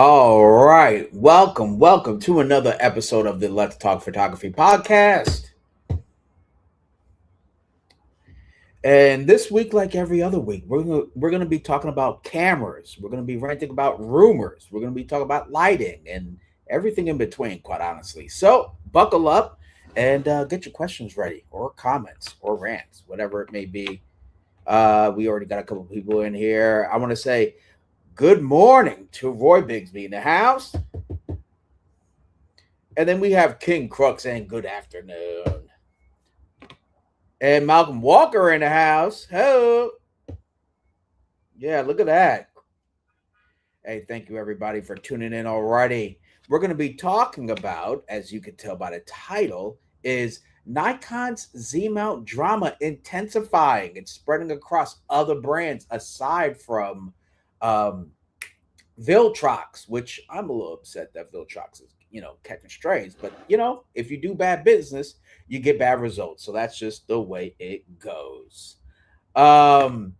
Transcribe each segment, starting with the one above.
All right. Welcome to another episode of the Let's Talk Photography podcast. And this week, like every other week, we're gonna be talking about cameras. We're gonna be ranting about rumors. We're gonna be talking about lighting and everything in between, quite honestly. So buckle up and get your questions ready, or comments, or rants, whatever it may be. We already got a couple people in here. I want to say good morning to Roy Bigsby in the house. And then we have King Crux saying good afternoon. And Malcolm Walker in the house. Hello. Yeah, look at that. Hey, thank you everybody for tuning in already. We're going to be talking about, as you can tell by the title, is Nikon's Z-mount drama intensifying and spreading across other brands aside from Viltrox, which I'm a little upset that Viltrox is, catching strays. But, if you do bad business, you get bad results. So that's just the way it goes. Um,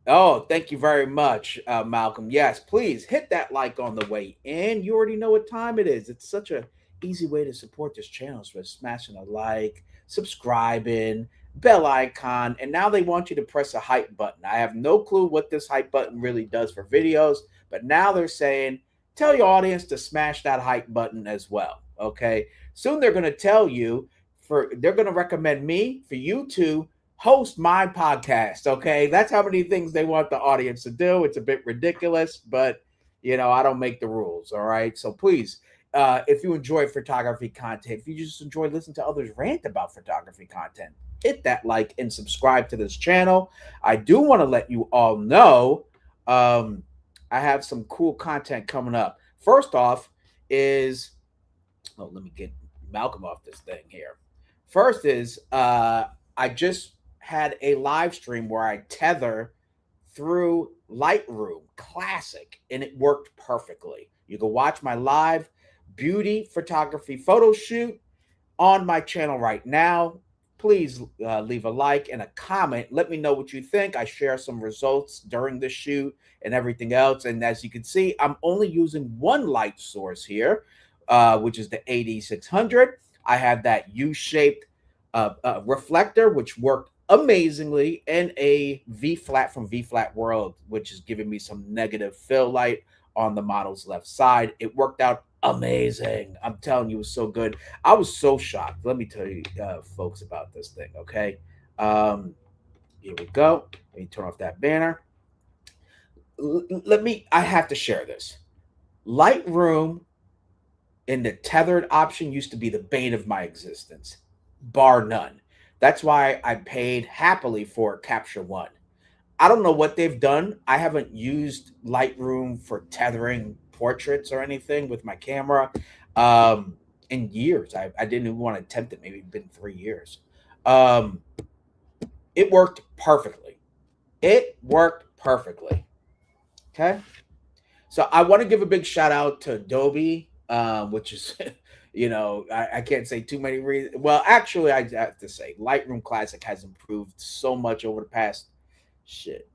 oh, thank you very much, Malcolm. Yes, please hit that like on the way in. You already know what time it is. It's such a easy way to support this channel. So smashing a like, subscribing, bell icon, and now they want you to press a hype button. I have no clue what this hype button really does for videos, but now they're saying tell your audience to smash that hype button as well. Okay. Soon they're going to tell you they're going to recommend me for you to host my podcast. Okay. That's how many things they want the audience to do. It's a bit ridiculous, but I don't make the rules. All right. So please, if you enjoy photography content, if you just enjoy listening to others rant about photography content, hit that like and subscribe to this channel. I do want to let you all know I have some cool content coming up. First off is, let me get Malcolm off this thing here. First is I just had a live stream where I tether through Lightroom Classic, and it worked perfectly. You can watch my live beauty photography photo shoot on my channel right now. Please leave a like and a comment. Let me know what you think. I share some results during the shoot and everything else. And as you can see, I'm only using one light source here, which is the AD600. I have that U-shaped reflector, which worked amazingly, and a V-flat from V-flat World, which is giving me some negative fill light on the model's left side. It worked out amazing. I'm telling you, it was so good. I was so shocked. Let me tell you, folks, about this thing. Okay, here we go. Let me turn off that banner. I have to share this. Lightroom in the tethered option used to be the bane of my existence, bar none. That's why I paid happily for Capture One. I don't know what they've done. I haven't used Lightroom for tethering portraits or anything with my camera in years. I didn't even want to attempt it. Maybe it's been 3 years. Um, it worked perfectly. It worked perfectly. Okay. So I want to give a big shout out to Adobe, which is, I can't say too many reasons. Well, actually, I have to say Lightroom Classic has improved so much over the past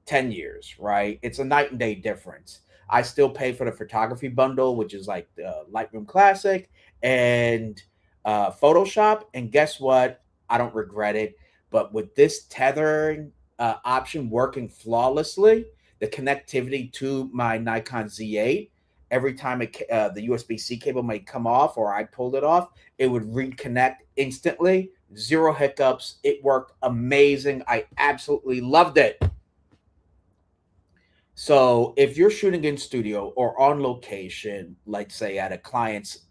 10 years, right? It's a night and day difference. I still pay for the photography bundle, which is like Lightroom Classic and Photoshop. And guess what? I don't regret it. But with this tethering option working flawlessly, the connectivity to my Nikon Z8, every time the USB-C cable might come off or I pulled it off, it would reconnect instantly. Zero hiccups. It worked amazing. I absolutely loved it. So if you're shooting in studio or on location, like say at a client's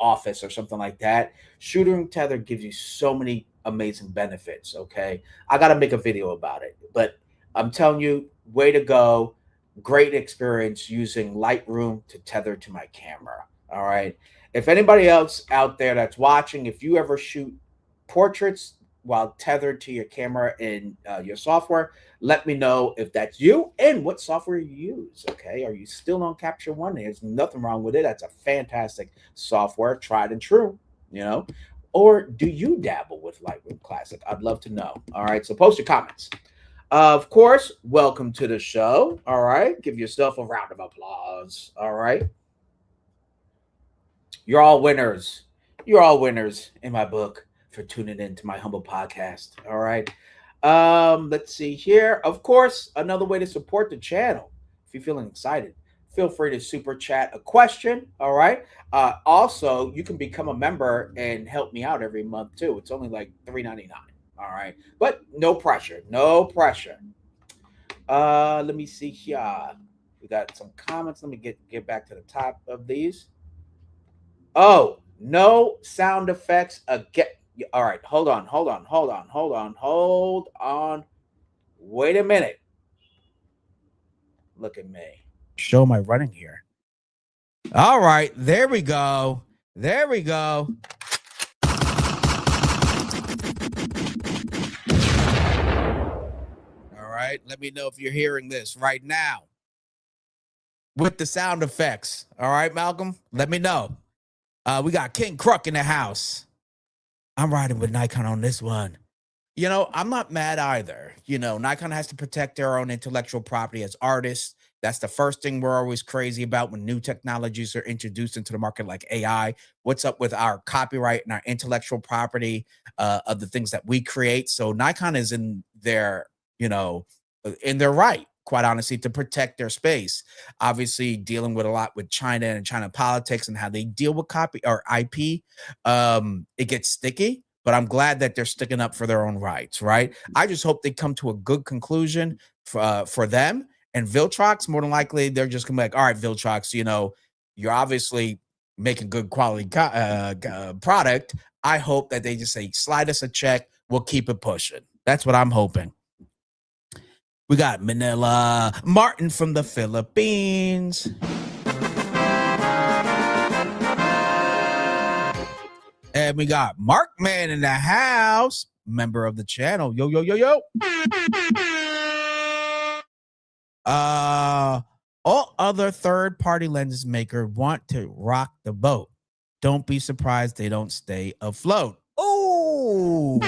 office or something like that, shooting tether gives you so many amazing benefits. Okay, I got to make a video about it, but I'm telling you, way to go. Great experience using Lightroom to tether to my camera. All right. If anybody else out there that's watching, if you ever shoot portraits while tethered to your camera in your software, let me know if that's you and what software you use. Okay. Are you still on Capture One? There's nothing wrong with it. That's a fantastic software, tried and true, Or do you dabble with Lightroom Classic? I'd love to know. All right. So post your comments. Of course, welcome to the show. All right. Give yourself a round of applause. All right. You're all winners. You're all winners in my book for tuning in to my humble podcast. All right. Let's see here. Of course, another way to support the channel. If you're feeling excited, feel free to super chat a question. All right. Also, you can become a member and help me out every month too. It's only like $3.99. All right. But no pressure. No pressure. Let me see here. We got some comments. Let me get back to the top of these. Oh, no sound effects again. All right, hold on. Wait a minute. Look at me. Show my running here. All right, there we go. There we go. All right, let me know if you're hearing this right now with the sound effects. All right, Malcolm, let me know. We got King Kruk in the house. I'm riding with Nikon on this one. I'm not mad either. Nikon has to protect their own intellectual property as artists. That's the first thing we're always crazy about when new technologies are introduced into the market, like AI. What's up with our copyright and our intellectual property of the things that we create? So Nikon is in their right, quite honestly, to protect their space. Obviously, dealing with a lot with China and China politics and how they deal with copy or IP, it gets sticky. But I'm glad that they're sticking up for their own rights, right? I just hope they come to a good conclusion for them. And Viltrox, more than likely, they're just gonna be like, all right, Viltrox, you're obviously making good quality product. I hope that they just say, slide us a check, we'll keep it pushing. That's what I'm hoping. We got Manila Martin from the Philippines. And we got Mark Man in the house, member of the channel. Yo, yo, yo, yo. All other third-party lenses maker want to rock the boat. Don't be surprised they don't stay afloat. Oh,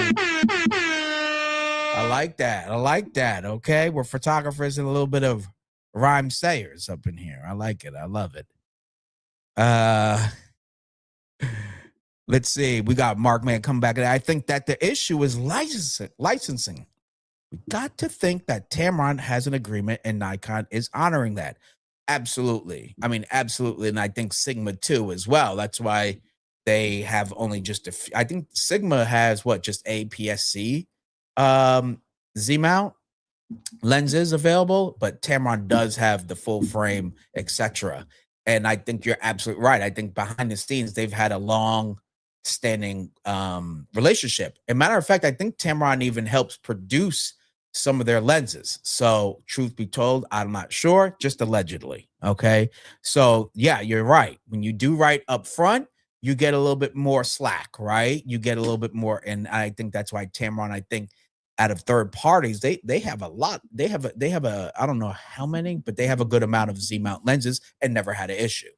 I like that. I like that. Okay, we're photographers and a little bit of rhyme sayers up in here. I like it. I love it. Let's see. We got Mark Man coming back. I think that the issue is licensing. We got to think that Tamron has an agreement and Nikon is honoring that. Absolutely. I mean, absolutely. And I think Sigma too as well. That's why they have only just I think Sigma has just APS-C Z-mount lenses available, but Tamron does have the full frame, etc. And I think you're absolutely right. I think behind the scenes, they've had a long standing relationship. As a matter of fact, I think Tamron even helps produce some of their lenses. So truth be told, I'm not sure, just allegedly. Okay. So yeah, you're right. When you do right up front, you get a little bit more slack, right? You get a little bit more. And I think that's why Tamron, I think, out of third parties, they have a lot. They have a I don't know how many, but they have a good amount of Z-mount lenses and never had an issue.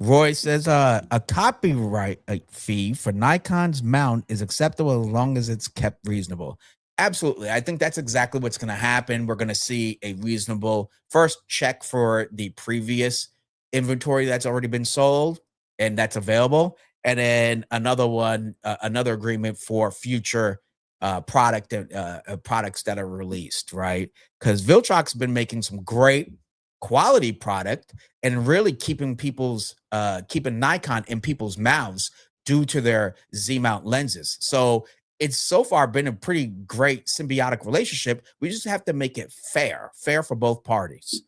Roy says a copyright fee for Nikon's mount is acceptable as long as it's kept reasonable. Absolutely. I think that's exactly what's going to happen. We're going to see a reasonable first check for the previous inventory that's already been sold and that's available. And then another one, another agreement for future products that are released, right? Because Viltrox has been making some great quality product and really keeping Nikon in people's mouths due to their Z-mount lenses. So it's so far been a pretty great symbiotic relationship. We just have to make it fair for both parties.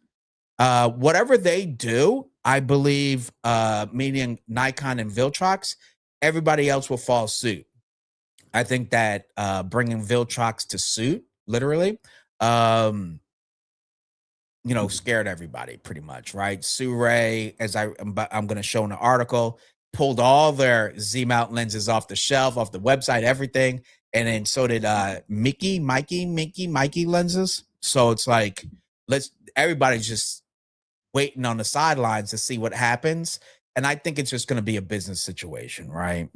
Whatever they do, I believe, meaning Nikon and Viltrox, everybody else will follow suit. I think that bringing Viltrox to suit, literally, scared everybody pretty much, right? Suré, as I'm going to show in the article, pulled all their Z-mount lenses off the shelf, off the website, everything. And then so did MIEKIE lenses. So it's like, everybody's just waiting on the sidelines to see what happens. And I think it's just going to be a business situation, right?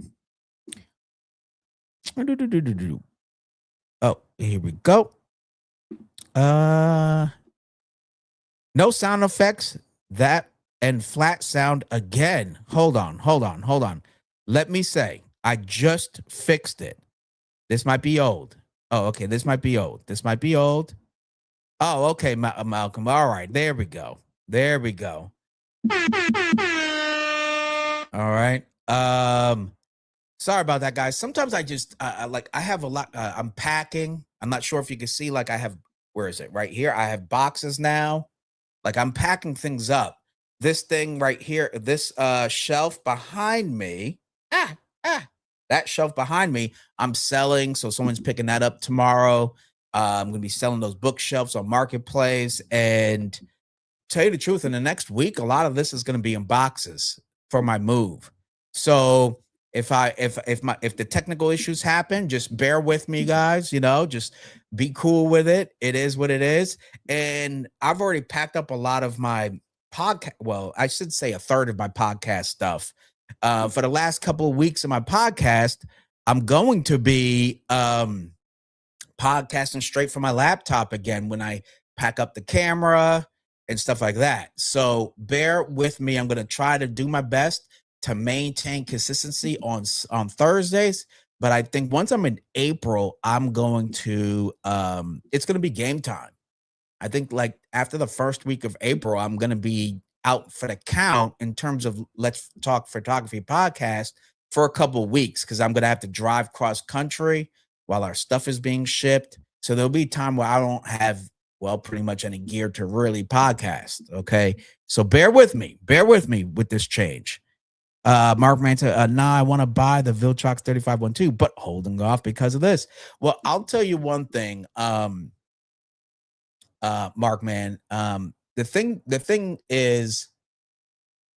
Oh, here we go. No sound effects. That and flat sound again. Hold on. Let me say, I just fixed it. This might be old. Oh, okay. This might be old. Oh, okay, Malcolm. All right, there we go. All right. Sorry about that, guys. Sometimes I just I have a lot. I'm packing. I'm not sure if you can see. Like I have. Where is it? Right here. I have boxes now. Like I'm packing things up. This thing right here. This shelf behind me. Ah ah. That shelf behind me. I'm selling. So someone's picking that up tomorrow. I'm gonna be selling those bookshelves on Marketplace. And tell you the truth, in the next week, a lot of this is going to be in boxes for my move. So if the technical issues happen, just bear with me, guys. Just be cool with it. It is what it is. And I've already packed up a lot of my podcast. Well, I should say a third of my podcast stuff. For the last couple of weeks of my podcast, I'm going to be podcasting straight from my laptop again when I pack up the camera and stuff like that. So bear with me. I'm going to try to do my best to maintain consistency on Thursdays. But I think once I'm in April, I'm going to it's going to be game time. I think like after the first week of April, I'm going to be out for the count in terms of Let's Talk Photography podcast for a couple of weeks because I'm going to have to drive cross country while our stuff is being shipped. So there'll be time where I don't have, well, pretty much any gear to really podcast. Okay. So bear with me with this change. Mark Manta, nah, I want to buy the Viltrox 3512, but holding off because of this. Well, I'll tell you one thing. Mark, man. The thing is,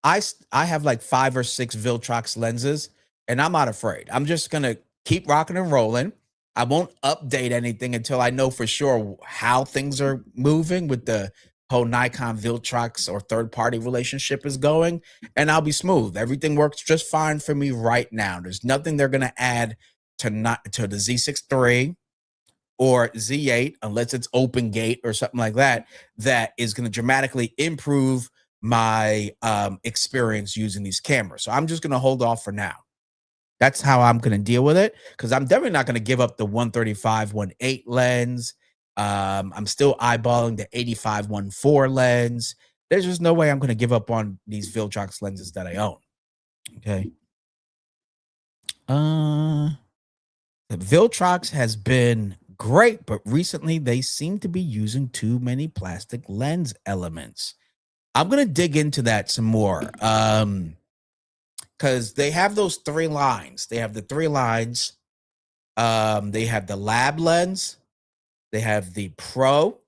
I have like 5 or 6 Viltrox lenses, and I'm not afraid. I'm just gonna keep rocking and rolling. I won't update anything until I know for sure how things are moving with the whole Nikon Viltrox or third party relationship is going, and I'll be smooth. Everything works just fine for me right now. There's nothing they're gonna add to the Z6 III or Z8, unless it's open gate or something like that, that is going to dramatically improve my experience using these cameras. So I'm just going to hold off for now. That's how I'm going to deal with it because I'm definitely not going to give up the 135-1.8 lens. I'm still eyeballing the 85-1.4 lens. There's just no way I'm going to give up on these Viltrox lenses that I own. Okay. The Viltrox has been great, but recently they seem to be using too many plastic lens elements. I'm going to dig into that some more because they have those 3 lines. They have the 3 lines. They have the lab lens, they have the pro,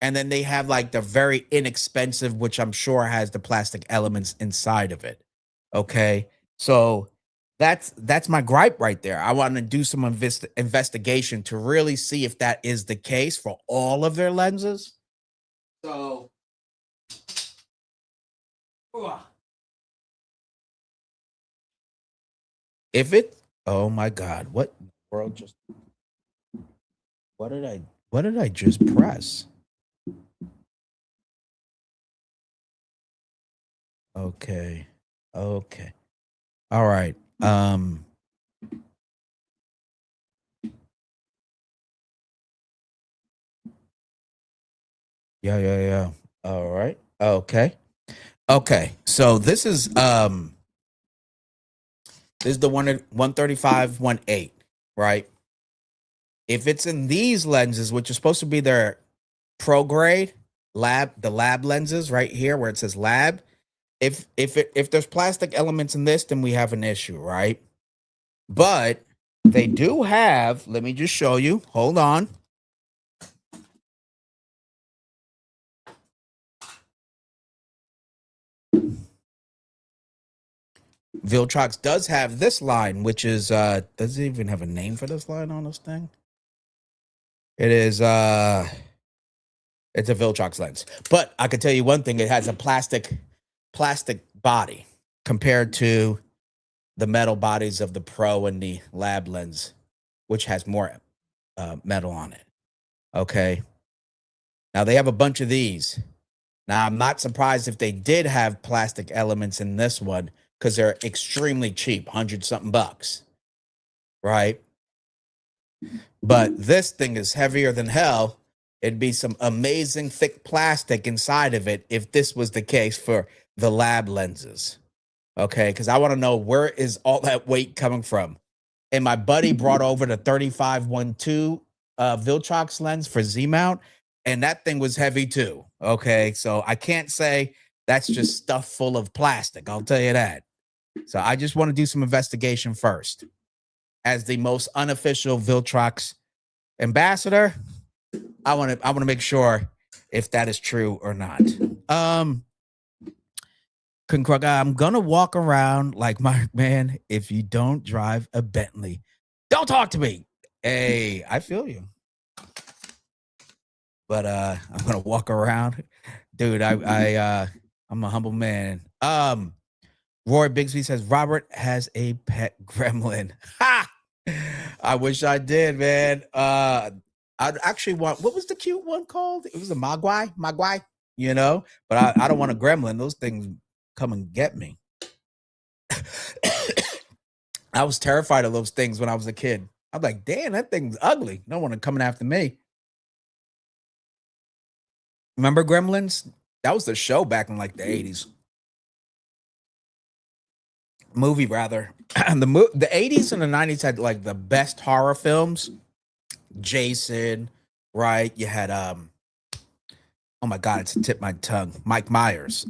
and then they have like the very inexpensive, which I'm sure has the plastic elements inside of it. Okay. So that's my gripe right there. I want to do some investigation to really see if that is the case for all of their lenses. So if it, oh my God, what world just, what did I just press? Okay. Okay. All right. Yeah. All right. Okay. So this is the 135-1.8, right? If it's in these lenses, which is supposed to be their pro grade the lab lenses right here where it says lab, if there's plastic elements in this, then we have an issue, right? But they do have, let me just show you. Hold on. Viltrox does have this line, which is does it even have a name for this line on this thing? It is it's a Viltrox lens. But I can tell you one thing, it has a plastic body compared to the metal bodies of the Pro and the Lab lens, which has more metal on it. Okay. Now they have a bunch of these. Now I'm not surprised if they did have plastic elements in this one because they're extremely cheap, 100-something bucks, right? But this thing is heavier than hell. It'd be some amazing thick plastic inside of it if this was the case for the lab lenses. Okay, because I want to know where is all that weight coming from. And my buddy brought over the 3512 Viltrox lens for Z-mount, and that thing was heavy too. Okay, so I can't say that's just stuff full of plastic. I'll tell you that. So I just want to do some investigation first. As the most unofficial Viltrox ambassador, I want to make sure if that is true or not. I'm gonna walk around like my man. If you don't drive a Bentley, don't talk to me. Hey, I feel you. But I'm gonna walk around, dude. I'm a humble man. Roy Bigsby says Robert has a pet gremlin. Ha! I wish I did, man. I'd actually want, what was the cute one called? It was a Mogwai, you know, but I don't want a gremlin. Those things come and get me. I was terrified of those things when I was a kid. I'm like, damn, that thing's ugly. No one coming after me. Remember Gremlins? That was the show back in like the 80s. Movie, rather. The 80s and the 90s had like the best horror films. Jason, right? You had oh my god, it's tipped my tongue. Mike Myers.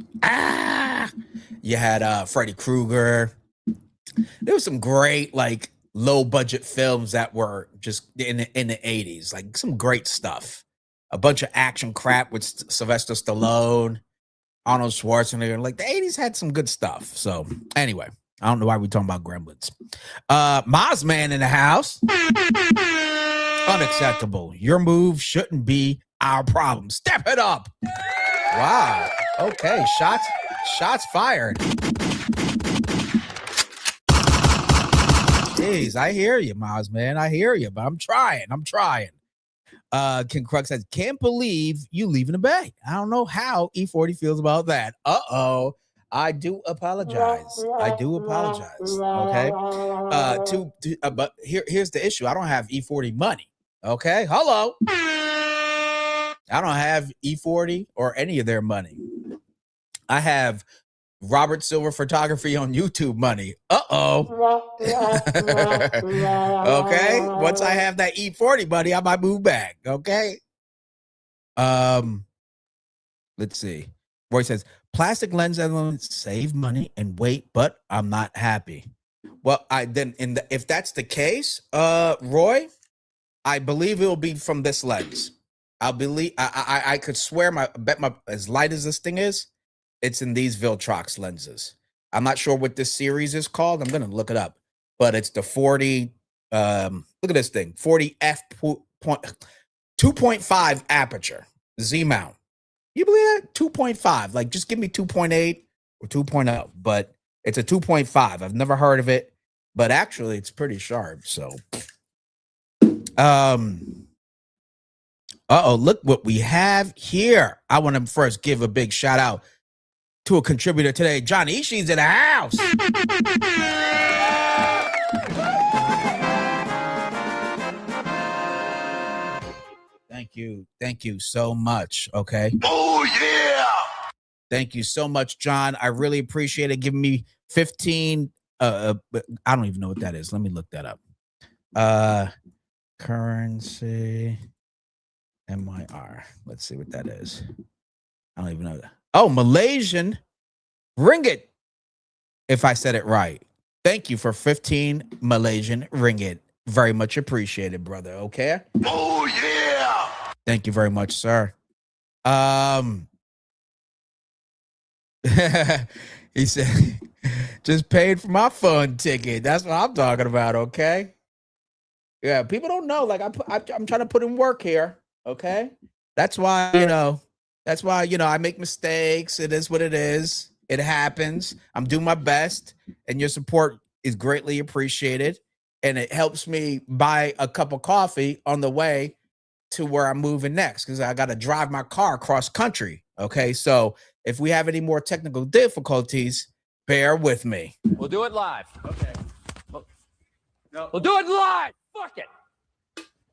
You had Freddy Krueger. There was some great like low budget films that were just in the 80s, like some great stuff. A bunch of action crap with Sylvester Stallone, Arnold Schwarzenegger. Like the 80s had some good stuff. So anyway, I don't know why we're talking about Gremlins. Mozman in the house. Unacceptable. Your move shouldn't be our problem. Step it up. Wow. Okay. Shots fired. Jeez, I hear you, Mozman. I hear you, but I'm trying. King Crux says, can't believe you leaving the Bay. I don't know how E40 feels about that. I do apologize. Okay. But here's the issue. I don't have E40 money. Okay. Hello. I don't have E40 or any of their money. I have Robert Silver Photography on YouTube money. Okay. Once I have that E40 money, I might move back. Okay. Let's see. Roy says, plastic lens elements save money and weight, but I'm not happy. Well, if that's the case, Roy, I believe it will be from this lens. I could swear as light as this thing is, it's in these Viltrox lenses. I'm not sure what this series is called. I'm gonna look it up, but it's the 40. Look at this thing, 40 2.5 aperture Z-mount. You believe that? 2.5. Like, just give me 2.8 or 2.0, but it's a 2.5. I've never heard of it, but actually, it's pretty sharp. So, look what we have here. I want to first give a big shout out to a contributor today. John Ishii's in the house. Thank you so much. Okay. Oh yeah. Thank you so much, John. I really appreciate it. Giving me 15. I don't even know what that is. Let me look that up. Currency. MIR. Let's see what that is. I don't even know that. Oh, Malaysian ringgit. If I said it right. Thank you for 15 Malaysian ringgit. Very much appreciated, brother. Okay. Oh yeah. Thank you very much, sir. He said, just paid for my fun ticket. That's what I'm talking about. Okay. Yeah, people don't know. Like I'm trying to put in work here. Okay. That's why, I make mistakes. It is what it is. It happens. I'm doing my best, and your support is greatly appreciated. and it helps me buy a cup of coffee on the way to where I'm moving next, because I got to drive my car across country. Okay, so if we have any more technical difficulties, bear with me. We'll do it live. Okay. We'll do it live. Fuck it.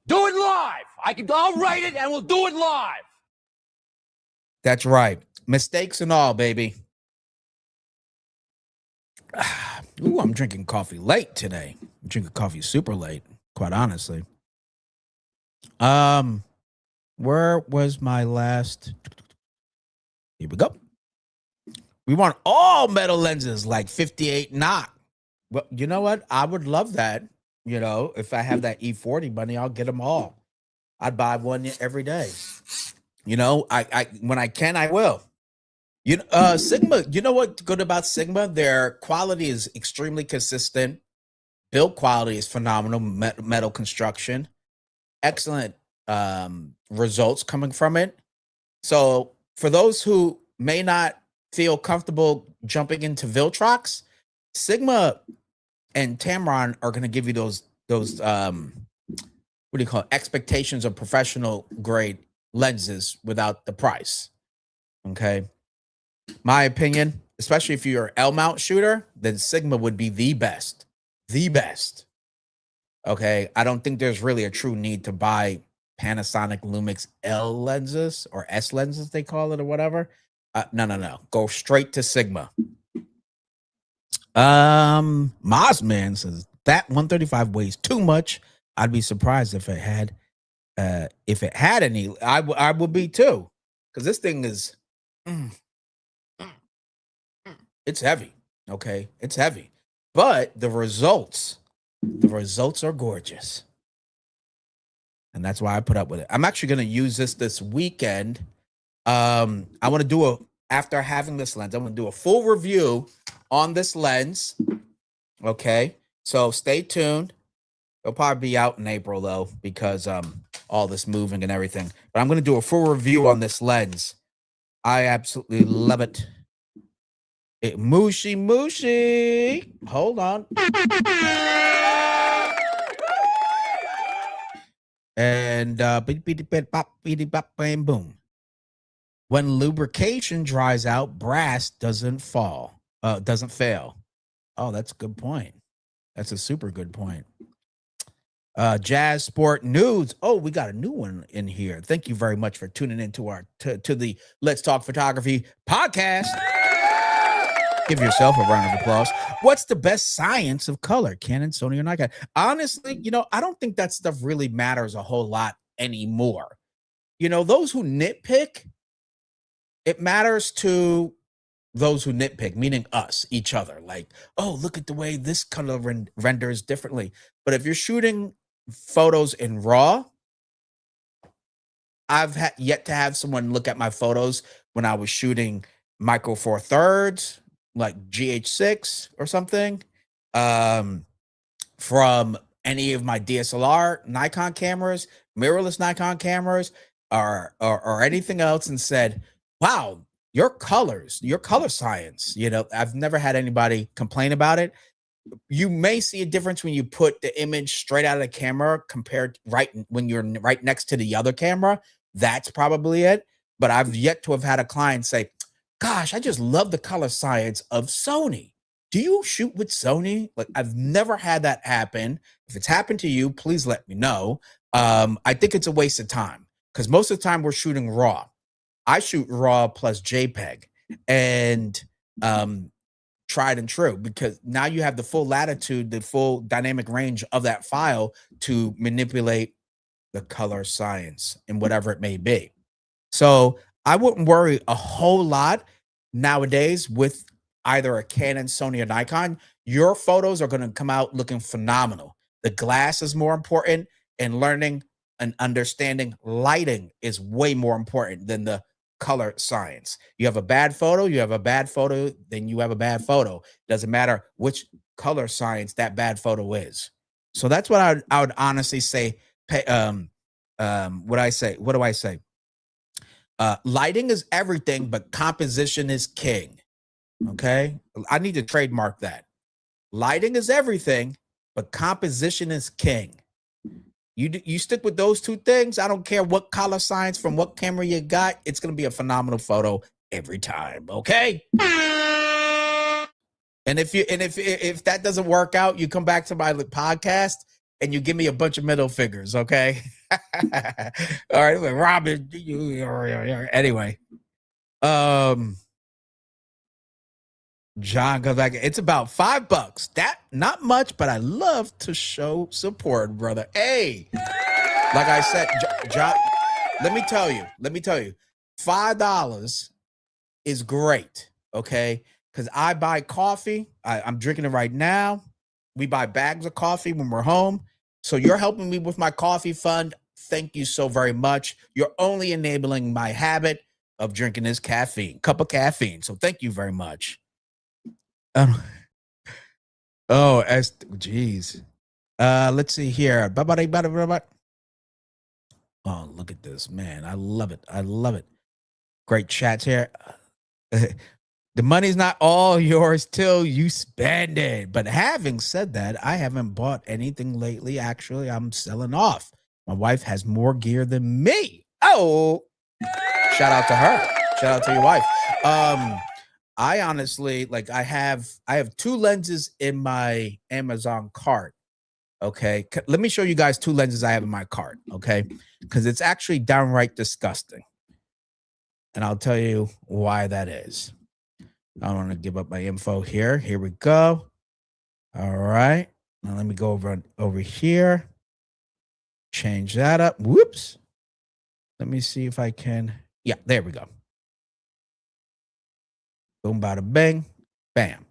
Do it live. I'll write it and we'll do it live. That's right. Mistakes and all, baby. Ooh, I'm drinking coffee late today. I'm drinking coffee super late, quite honestly. Where was my last? Here we go. We want all metal lenses like 58 knot. Well, you know what? I would love that. You know, if I have that E40 money, I'll get them all. I'd buy one every day. You know, I when I can, I will. You know, Sigma, you know what's good about Sigma? Their quality is extremely consistent. Build quality is phenomenal. Metal construction, excellent results coming from it. So for those who may not feel comfortable jumping into Viltrox, Sigma and Tamron are going to give you those what do you call it? Expectations of professional grade lenses without the price. Okay. My opinion, especially if you're an L mount shooter, then Sigma would be the best. The best. Okay. I don't think there's really a true need to buy Panasonic Lumix L lenses or S lenses, they call it, or whatever. No. Go straight to Sigma. Mossman says that 135 weighs too much. I'd be surprised if it had any. I would be too, because this thing is it's heavy. Okay, it's heavy, but the results are gorgeous, and that's why I put up with it. I'm actually going to use this weekend. I want to do after having this lens, I'm going to do a full review on this lens. Okay, so stay tuned. It'll probably be out in April though, because all this moving and everything. But I'm going to do a full review on this lens. I absolutely love it. Mushy. Hold on. And boom. When lubrication dries out, brass doesn't fail. Oh, that's a good point. That's a super good point. Jazz Sport News. Oh, we got a new one in here. Thank you very much for tuning into our to the Let's Talk Photography podcast. Give yourself a round of applause. What's the best science of color? Canon, Sony, or Nikon? Honestly, you know, I don't think that stuff really matters a whole lot anymore. You know, those who nitpick, it matters to those who nitpick, meaning us, each other. Like, oh, look at the way this color renders differently. But if you're shooting photos in RAW, I've yet to have someone look at my photos when I was shooting Micro Four Thirds, like GH6 or something, from any of my DSLR Nikon cameras, mirrorless Nikon cameras, or anything else, and said, wow, your colors, your color science. You know, I've never had anybody complain about it. You may see a difference when you put the image straight out of the camera compared when you're right next to the other camera. That's probably it. But I've yet to have had a client say, gosh, I just love the color science of Sony. Do you shoot with Sony? Like, I've never had that happen. If it's happened to you, please let me know. I think it's a waste of time, because most of the time we're shooting RAW. I shoot RAW plus JPEG, and tried and true, because now you have the full latitude, the full dynamic range of that file to manipulate the color science and whatever it may be. So I wouldn't worry a whole lot nowadays with either a Canon, Sony, or Nikon. Your photos are going to come out looking phenomenal. The glass is more important, and learning and understanding lighting is way more important than the color science. You have a bad photo, then you have a bad photo. Doesn't matter which color science that bad photo is. So that's what I would honestly say. What do I say? Lighting is everything, but composition is king. Okay, I need to trademark that. Lighting is everything, but composition is king. You stick with those two things. I don't care what color science from what camera you got. It's going to be a phenomenal photo every time. Okay. And if that doesn't work out, you come back to my podcast and you give me a bunch of middle fingers. Okay. All right, Robin. Anyway, John comes back. It's about $5. That not much, but I love to show support, brother. Hey, like I said, John, let me tell you, $5 is great. Okay. Because I buy coffee. I'm drinking it right now. We buy bags of coffee when we're home. So you're helping me with my coffee fund. Thank you so very much. You're only enabling my habit of drinking this cup of caffeine. So thank you very much. Geez. Let's see here. Oh, look at this, man. I love it. Great chats here. The money's not all yours till you spend it. But having said that, I haven't bought anything lately. Actually, I'm selling off. My wife has more gear than me. Oh, shout out to her. Shout out to your wife. I honestly, like, I have 2 lenses in my Amazon cart. Okay. Let me show you guys 2 lenses I have in my cart. Okay. Because it's actually downright disgusting. And I'll tell you why that is. I don't want to give up my info here. Here we go. All right. Now let me go over here. Change that up. Whoops. Let me see if I can. Yeah, there we go. Boom, bada, bang, bam.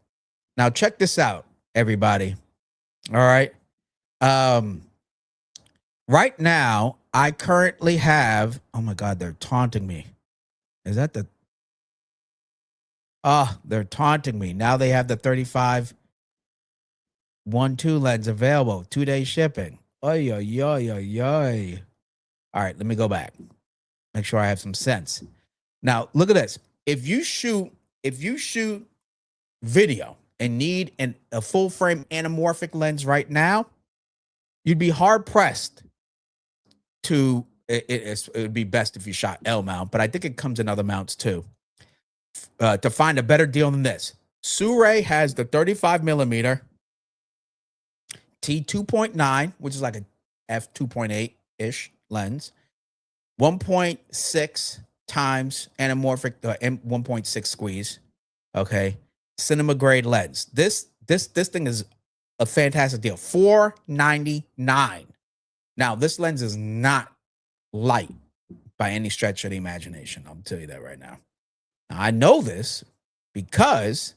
Now check this out, everybody. All right. Right now, I currently have, oh my God, they're taunting me. Is that the, they're taunting me. Now they have the 35 1.2 lens available, 2-day shipping. Oy, oy, oy, oy, oy. All right, let me go back. Make sure I have some sense. Now, look at this. If you shoot video and need a full frame anamorphic lens right now, you'd be hard pressed to, it would be best if you shot L mount, but I think it comes in other mounts too, to find a better deal than this. Suré has the 35 millimeter T2.9, which is like a f2.8-ish lens, 1.6 times anamorphic, 1.6 squeeze. Okay. Cinema grade lens. This thing is a fantastic deal. $499. Now, this lens is not light by any stretch of the imagination. I'll tell you that right now. Now, I know this because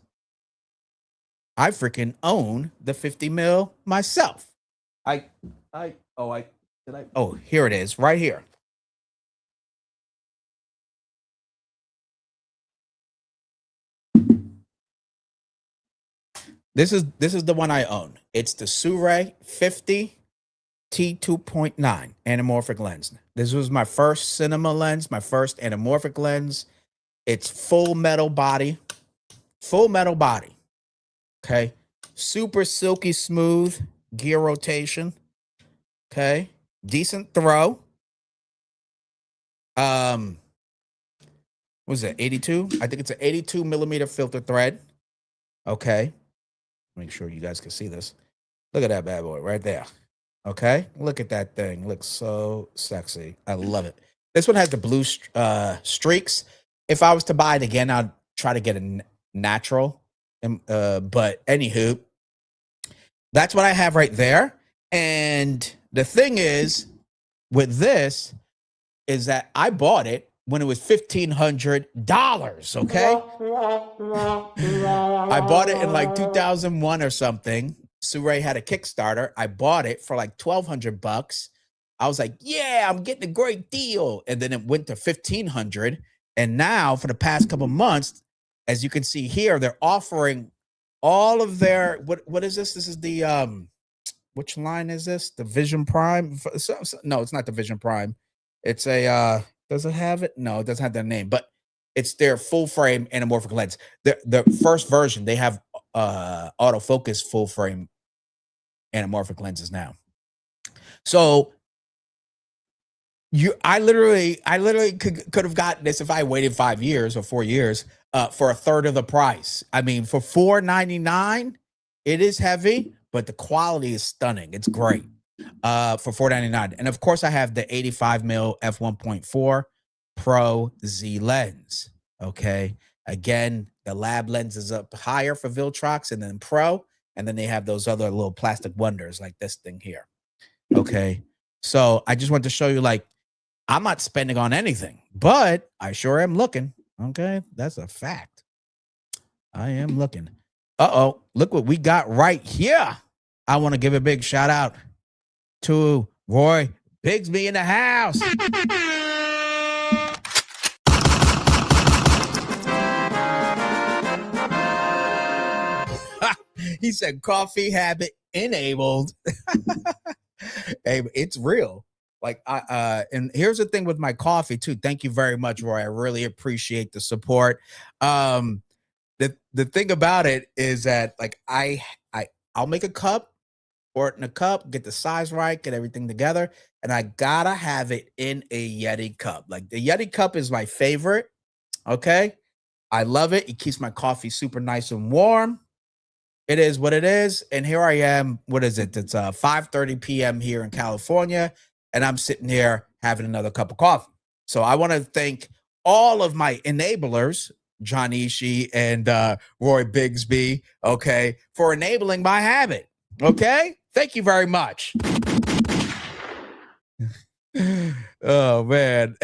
I freaking own the 50 mil myself. Here it is, right here. This is the one I own. It's the Suré 50 T2.9 anamorphic lens. This was my first cinema lens, my first anamorphic lens. It's full metal body. Okay. Super silky smooth gear rotation. Okay. Decent throw. What was it? 82? I think it's an 82 millimeter filter thread. Okay. Make sure you guys can see this. Look at that bad boy right there. Okay. Look at that thing. Looks so sexy. I love it. This one has the blue streaks. If I was to buy it again, I'd try to get a natural. But anywho, that's what I have right there. And the thing is with this is that I bought it when it was $1,500. Okay. I bought it in like 2001 or something. Suré had a Kickstarter. I bought it for like $1,200. I was like, yeah, I'm getting a great deal. And then it went to $1,500. And now for the past couple months, as you can see here, they're offering all of their, what is this? This is the, which line is this? The Vision Prime? No, it's not the Vision Prime. It's a, does it have it? No, it doesn't have their name, but it's their full frame anamorphic lens. The first version, they have autofocus full frame anamorphic lenses now. So I literally could have gotten this if I waited 5 years or 4 years for a third of the price. I mean, for $4.99, it is heavy, but the quality is stunning. It's great. For $4.99. And of course, I have the 85 mil f1.4 Pro Z lens. Okay. Again, the lab lens is up higher for Viltrox and then Pro. And then they have those other little plastic wonders like this thing here. Okay. So I just want to show you, like, I'm not spending on anything, but I sure am looking. Okay. That's a fact. I am looking. Uh-oh. Look what we got right here. I want to give a big shout out to Roy Bigsby in the house. He said coffee habit enabled. Hey, it's real. Like and here's the thing with my coffee too. Thank you very much, Roy. I really appreciate the support. The thing about it is that, like, I'll make a cup, pour it in a cup, get the size right, get everything together, and I gotta have it in a Yeti cup. Like, the Yeti cup is my favorite. Okay, I love it. It keeps my coffee super nice and warm. It is what it is. And here I am. What is it? It's 5:30 p.m. here in California, and I'm sitting here having another cup of coffee. So I want to thank all of my enablers, John Ishii and Roy Bigsby, okay, for enabling my habit. Okay, thank you very much. Oh man.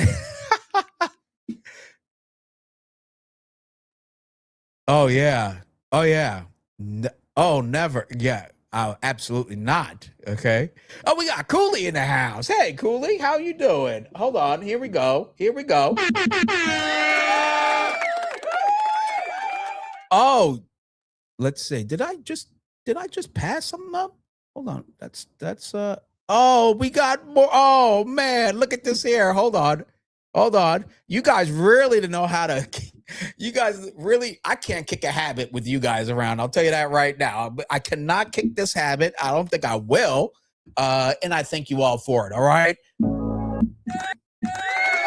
Oh yeah. Oh yeah. Oh, never. Yeah. Oh, absolutely not. Okay. Oh, we got Cooley in the house. Hey, Cooley, how you doing? Hold on. Here we go. Here we go. Oh, let's see. Did I just pass something up? Hold on. That's oh, we got more. Oh man, look at this here. Hold on. Hold on. You guys really to know how to you guys really, I can't kick a habit with you guys around. I'll tell you that right now. But I cannot kick this habit. I don't think I will. And I thank you all for it. All right.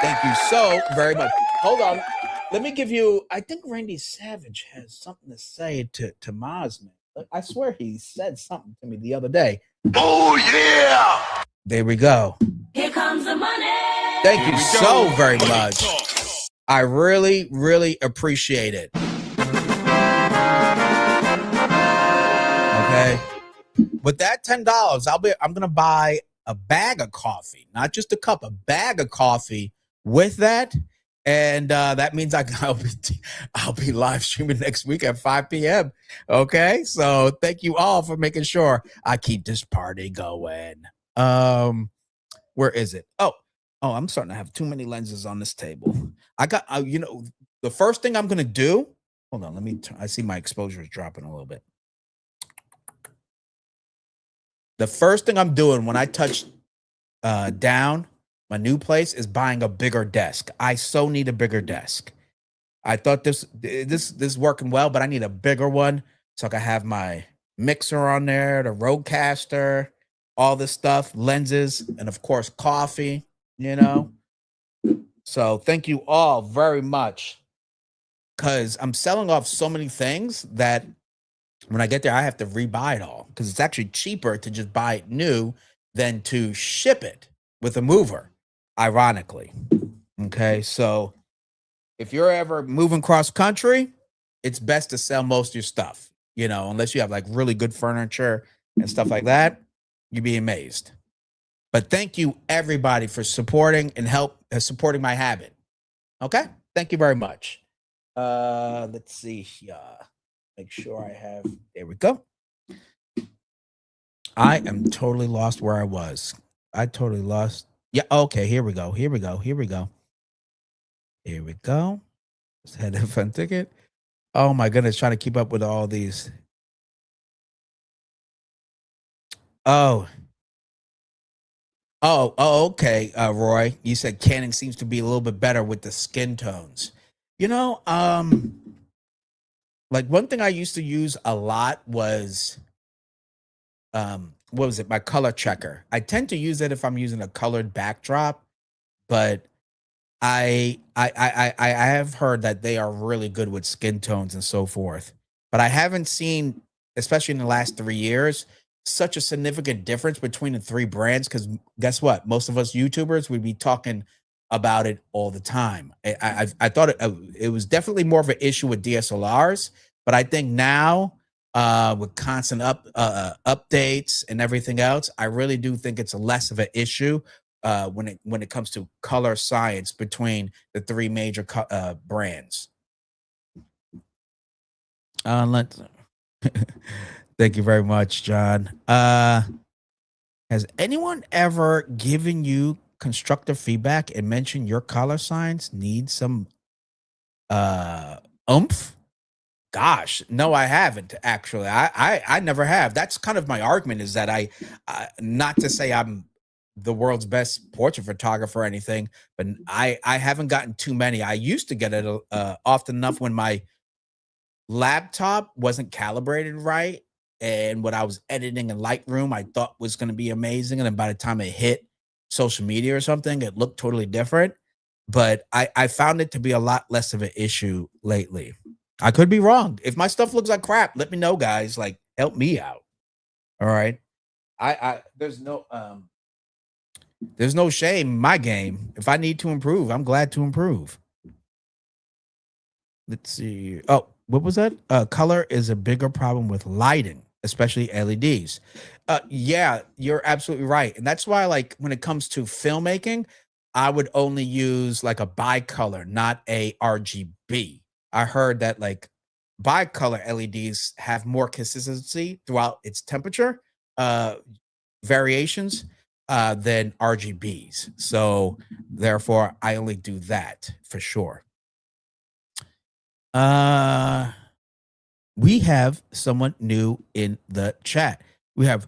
Thank you so very much. Hold on. Let me give you, I think Randy Savage has something to say to Mosman. I swear he said something to me the other day. Oh, yeah. There we go. Here comes the money. Thank you so very much. I really, really appreciate it. Okay. With that $10, I'm gonna buy a bag of coffee, not just a cup, a bag of coffee with that. And that means I'll be live streaming next week at 5 p.m. Okay. So thank you all for making sure I keep this party going. Where is it? Oh, I'm starting to have too many lenses on this table. I got, the first thing I'm going to do, hold on, let me I see my exposure is dropping a little bit. The first thing I'm doing when I touch down my new place is buying a bigger desk. I so need a bigger desk. I thought this is working well, but I need a bigger one so I can have my mixer on there, the Rodecaster, all this stuff, lenses, and of course coffee, So thank you all very much, because I'm selling off so many things that when I get there, I have to rebuy it all, because it's actually cheaper to just buy it new than to ship it with a mover, ironically. Okay, so if you're ever moving cross country, it's best to sell most of your stuff, unless you have like really good furniture and stuff like that. You'd be amazed. But thank you everybody for supporting and supporting my habit. Okay, thank you very much. Let's see here. Make sure I have. There we go. I am totally lost where I was. I totally lost. Yeah. Okay. Here we go. Here we go. Here we go. Here we go. Let's head to fun ticket. Oh my goodness, trying to keep up with all these. Oh, okay, Roy. You said Canon seems to be a little bit better with the skin tones. Like one thing I used to use a lot was what was it? My color checker. I tend to use it if I'm using a colored backdrop, but I have heard that they are really good with skin tones and so forth. But I haven't seen, especially in the last 3 years, such a significant difference between the three brands. Because guess what? Most of us YouTubers would be talking about it all the time. I thought it was definitely more of an issue with DSLRs, but I think now with constant updates and everything else, I really do think it's less of an issue when it comes to color science between the three major brands. Let's thank you very much, John. Has anyone ever given you constructive feedback and mentioned your color science needs some oomph? Gosh, no, I haven't actually. I never have. That's kind of my argument, is that not to say I'm the world's best portrait photographer or anything, but I haven't gotten too many. I used to get it often enough when my laptop wasn't calibrated right, and what I was editing in Lightroom I thought was going to be amazing, and then by the time it hit social media or something, it looked totally different. But I found it to be a lot less of an issue lately. I could be wrong. If my stuff looks like crap, let me know, guys. Like, help me out. All right. I there's no shame in my game. If I need to improve, I'm glad to improve. Let's see. Oh, what was that? Color is a bigger problem with lighting, especially LEDs. Yeah, you're absolutely right. And that's why, like, when it comes to filmmaking, I would only use like a bicolor, not a RGB. I heard that like bicolor LEDs have more consistency throughout its temperature variations than RGBs. So therefore, I only do that for sure. We have someone new in the chat. We have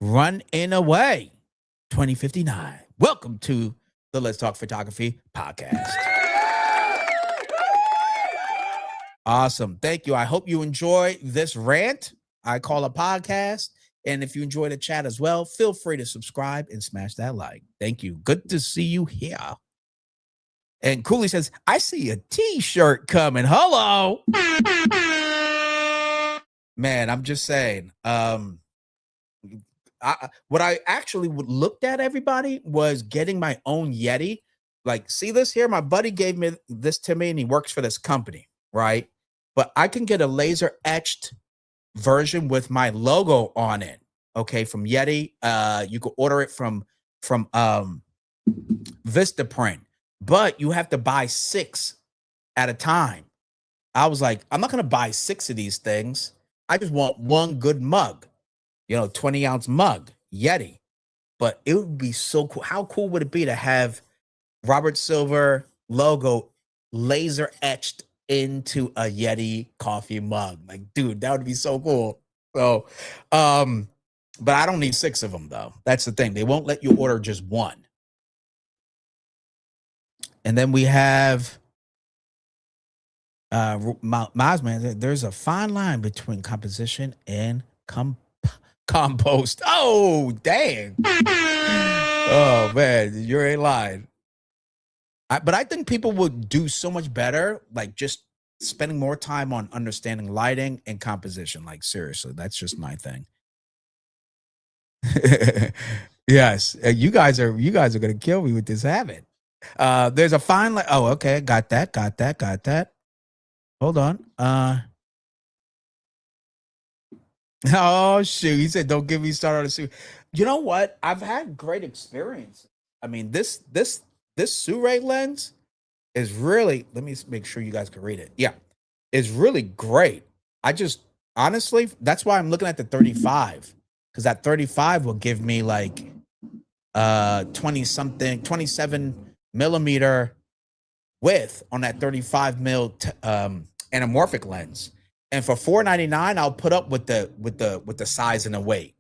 Run in Away 2059. Welcome to the Let's Talk Photography podcast. Awesome. Thank you. I hope you enjoy this rant I call a podcast. And if you enjoy the chat as well, feel free to subscribe and smash that like. Thank you. Good to see you here. And Cooley says, I see a t-shirt coming. Hello. Man, I'm just saying. What I actually looked at, everybody, was getting my own Yeti. Like, see this here? My buddy gave me this to me, and he works for this company, right? But I can get a laser etched version with my logo on it. Okay, from Yeti. You can order it from Vistaprint, but you have to buy 6 at a time. I was like, I'm not gonna buy 6 of these things. I just want one good mug, 20-ounce mug, Yeti. But it would be so cool. How cool would it be to have Robert Silver logo laser etched into a Yeti coffee mug? Like, dude, that would be so cool. So, but I don't need 6 of them though. That's the thing. They won't let you order just one. And then we have Mazman. There's a fine line between composition and compost. Oh, dang. Oh, man, you ain't lying. But I think people would do so much better, like just spending more time on understanding lighting and composition. Like, seriously, that's just my thing. Yes, you guys are gonna kill me with this habit. There's a fine line. Oh, okay, got that. Hold on. Oh shoot, he said, "Don't get me started on a suit." You know what? I've had great experience. I mean, this Suré lens is really. Let me make sure you guys can read it. Yeah, it's really great. I just honestly, that's why I'm looking at the 35, because that 35 will give me like 27 millimeter width on that 35 mil anamorphic lens. And for $4.99, I'll put up with the size and the weight.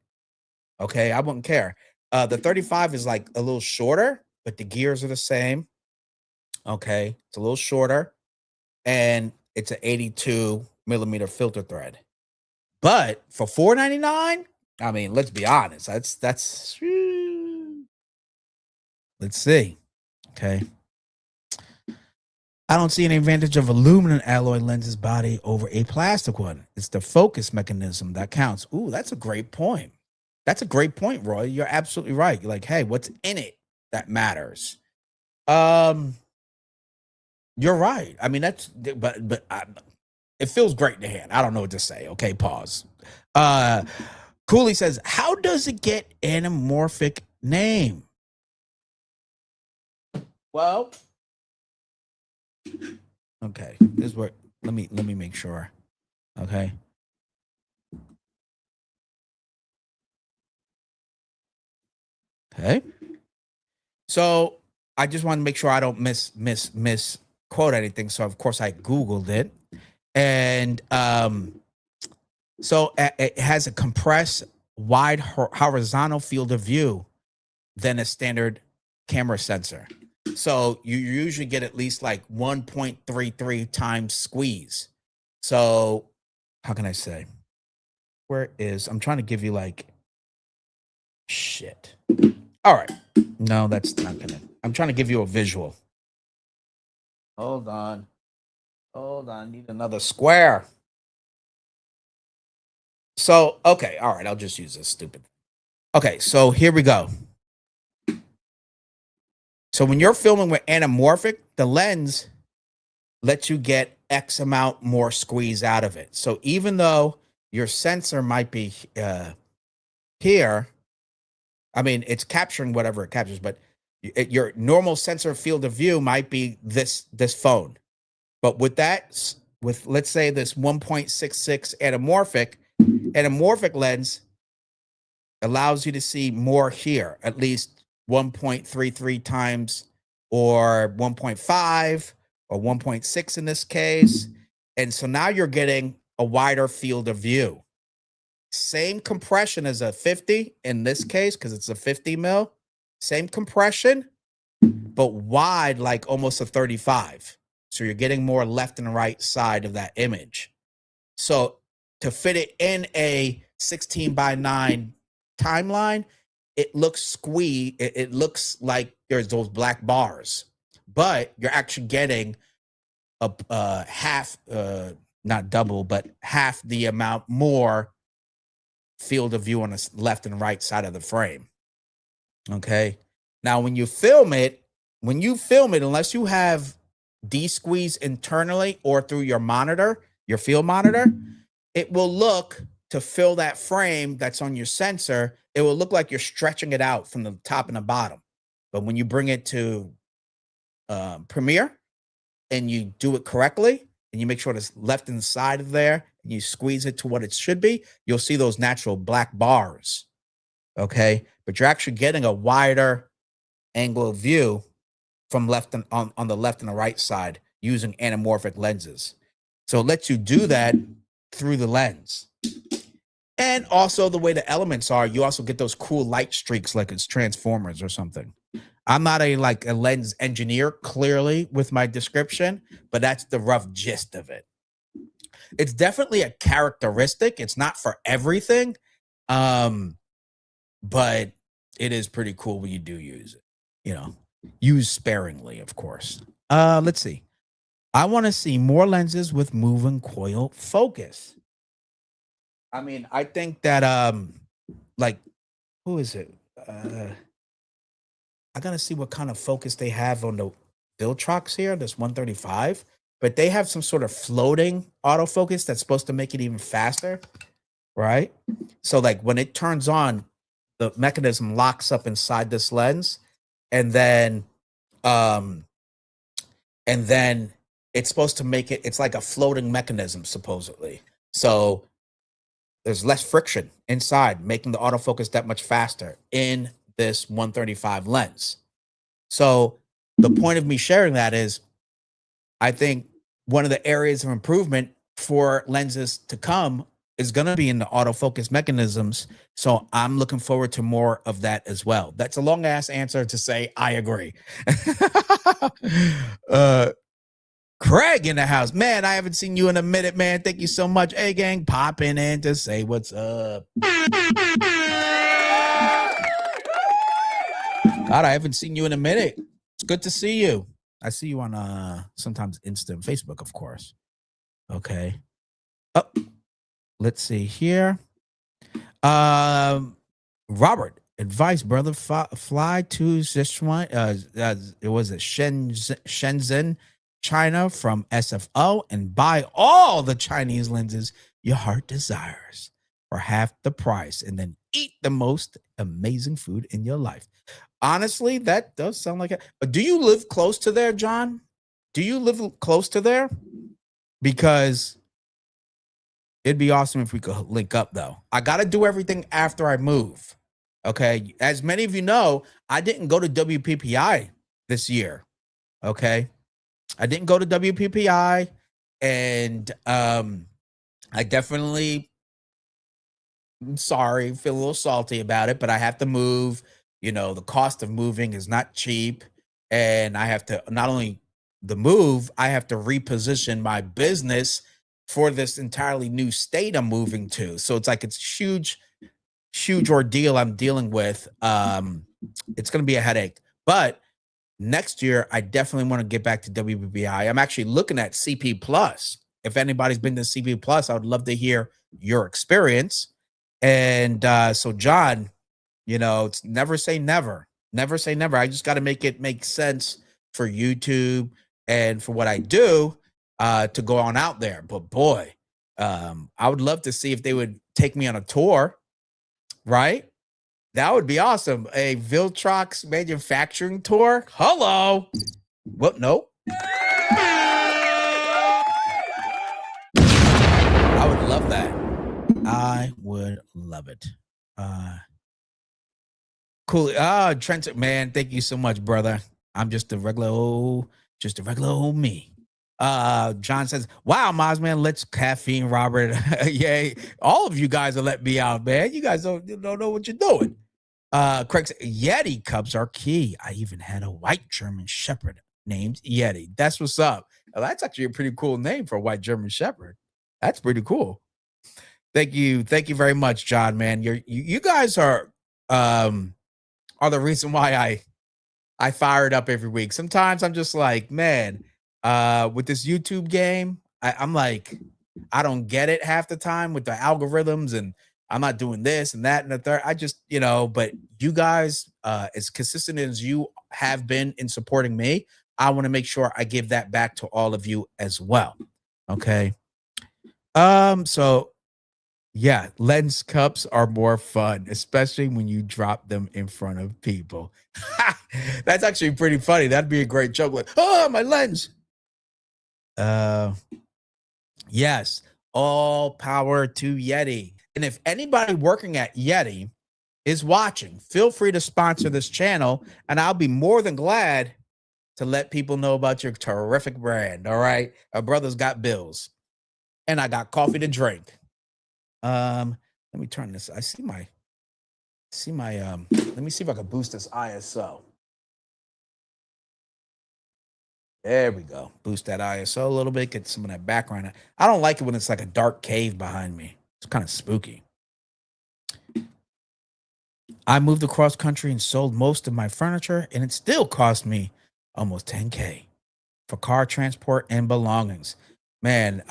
Okay, I wouldn't care. The 35 is like a little shorter, but the gears are the same. Okay, it's a little shorter, and it's an 82 millimeter filter thread. But for $4.99, I mean, let's be honest. That's. Let's see. Okay. I don't see any advantage of aluminum alloy lenses body over a plastic one. It's the focus mechanism that counts. Ooh, that's a great point. That's a great point, Roy. You're absolutely right. You're like, hey, what's in it that matters? You're right. I mean, but it feels great in the hand. I don't know what to say. Okay, pause. Cooley says, how does it get anamorphic name? Well, okay, this is where let me make sure. Okay. Okay. So I just want to make sure I don't misquote anything. So of course I Googled it. And so it has a compressed wide horizontal field of view than a standard camera sensor. So you usually get at least like 1.33 times squeeze. So how can I say? Where is, I'm trying to give you like, shit. All right. No, that's not gonna, I'm trying to give you a visual. Hold on. Hold on. I need another square. So, okay. All right. I'll just use this stupid. Okay. So here we go. So when you're filming with anamorphic, the lens lets you get X amount more squeeze out of it. So even though your sensor might be here, I mean, it's capturing whatever it captures, but your normal sensor field of view might be this phone. But with that, with let's say this 1.66 anamorphic lens allows you to see more here, at least 1.33 times or 1.5 or 1.6 in this case. And so now you're getting a wider field of view. Same compression as a 50 in this case, because it's a 50 mil. Same compression, but wide like almost a 35. So you're getting more left and right side of that image. So to fit it in a 16:9 timeline, it looks squeezed. It looks like there's those black bars, but you're actually getting a half, not double, but half the amount more field of view on the left and right side of the frame. Okay. Now, when you film it, unless you have de-squeeze internally or through your monitor, your field monitor, it will look to fill that frame that's on your sensor. It will look like you're stretching it out from the top and the bottom. But when you bring it to Premiere and you do it correctly and you make sure it's left inside of there and you squeeze it to what it should be, you'll see those natural black bars. Okay. But you're actually getting a wider angle of view from left and on the left and the right side using anamorphic lenses. So it lets you do that through the lens. And also the way the elements are, you also get those cool light streaks like it's Transformers or something. I'm not a lens engineer, clearly, with my description, but that's the rough gist of it. It's definitely a characteristic. It's not for everything, but it is pretty cool when you do use it. You know, use sparingly, of course. Let's see. I want to see more lenses with moving coil focus. I mean, I think that like, who is it? I gotta see what kind of focus they have on the Viltrox here. This 135, but they have some sort of floating autofocus that's supposed to make it even faster, right? So like when it turns on, the mechanism locks up inside this lens, and then it's supposed to make it. It's like a floating mechanism, supposedly. So there's less friction inside, making the autofocus that much faster in this 135 lens. So the point of me sharing that is, I think one of the areas of improvement for lenses to come is going to be in the autofocus mechanisms. So I'm looking forward to more of that as well. That's a long ass answer to say I agree. Craig in the house. Man, I haven't seen you in a minute, man. Thank you so much. Hey, gang, popping in to say what's up. God, I haven't seen you in a minute. It's good to see you. I see you on sometimes Insta and Facebook, of course. Okay. Oh, let's see here. Robert, advice, brother. Fly to Sichuan. It was a Shenzhen, China from SFO and buy all the Chinese lenses your heart desires for half the price, and then eat the most amazing food in your life. Honestly, that does sound like it. Do you live close to there, John? Do you live close to there? Because it'd be awesome if we could link up, though. I got to do everything after I move. Okay. As many of you know, I didn't go to WPPI this year. Okay. I didn't go to WPPI, and I definitely, sorry, feel a little salty about it, but I have to move. You know, the cost of moving is not cheap. And I have to not only the move, I have to reposition my business for this entirely new state I'm moving to. So it's like it's huge ordeal I'm dealing with. It's going to be a headache. But next year, I definitely want to get back to WPPI. I'm actually looking at CP Plus. If anybody's been to CP Plus, I would love to hear your experience. And so, John, you know, it's never say never. Never say never. I just got to make it make sense for YouTube and for what I do to go on out there. But boy, I would love to see if they would take me on a tour, right? That would be awesome. A Viltrox manufacturing tour. Hello. What? No. I would love that. I would love it. Cool. Trent, man, thank you so much, brother. I'm just a regular old me. John says, wow, Mozman, let's caffeine Robert. Yay. All of you guys will let me out, man. You guys don't know what you're doing. Craig said, Yeti cubs are key. I even had a white German Shepherd named Yeti. That's what's up. Well, that's actually a pretty cool name for a white German Shepherd. That's pretty cool. Thank you very much, John, man. You guys are the reason why I fire it up every week. Sometimes I'm just like, man, with this YouTube game, I'm like, I don't get it half the time with the algorithms, and I'm not doing this and that and the third. I just, you know, but you guys, as consistent as you have been in supporting me, I want to make sure I give that back to all of you as well. Okay. So yeah, lens cups are more fun, especially when you drop them in front of people. That's actually pretty funny. That'd be a great joke. Like, oh, my lens. Yes, all power to Yeti. And if anybody working at Yeti is watching, feel free to sponsor this channel, and I'll be more than glad to let people know about your terrific brand. All right. Our brother's got bills, and I got coffee to drink. Let me turn this. I see my let me see if I can boost this ISO. There we go. Boost that ISO a little bit, get some of that background. I don't like it when it's like a dark cave behind me. It's kind of spooky. I moved across country and sold most of my furniture, and it still cost me almost 10K for car transport and belongings. Man,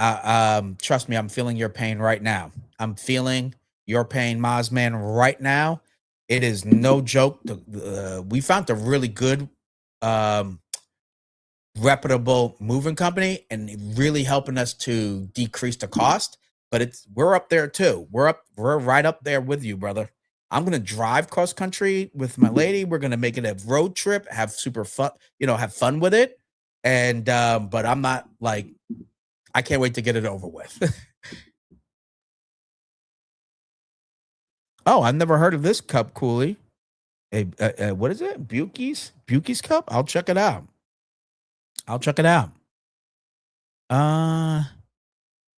trust me, I'm feeling your pain right now. I'm feeling your pain, Mozman, right now. It is no joke. We found a really good, reputable moving company, and really helping us to decrease the cost. But we're up there too. We're right up there with you, brother. I'm gonna drive cross country with my lady. We're gonna make it a road trip, have super fun, have fun with it. And but I'm not like, I can't wait to get it over with. Oh, I've never heard of this cup, Cooley. What is it? Buki's cup? I'll check it out.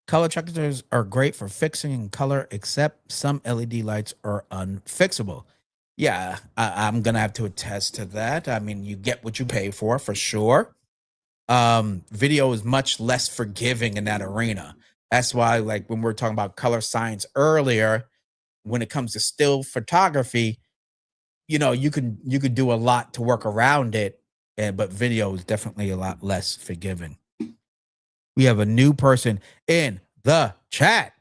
Color checkers are great for fixing in color, except some LED lights are unfixable. Yeah, I'm going to have to attest to that. I mean, you get what you pay for sure. Video is much less forgiving in that arena. That's why, like when we are talking about color science earlier, when it comes to still photography, you know, you can do a lot to work around it, but video is definitely a lot less forgiving. We have a new person in the chat.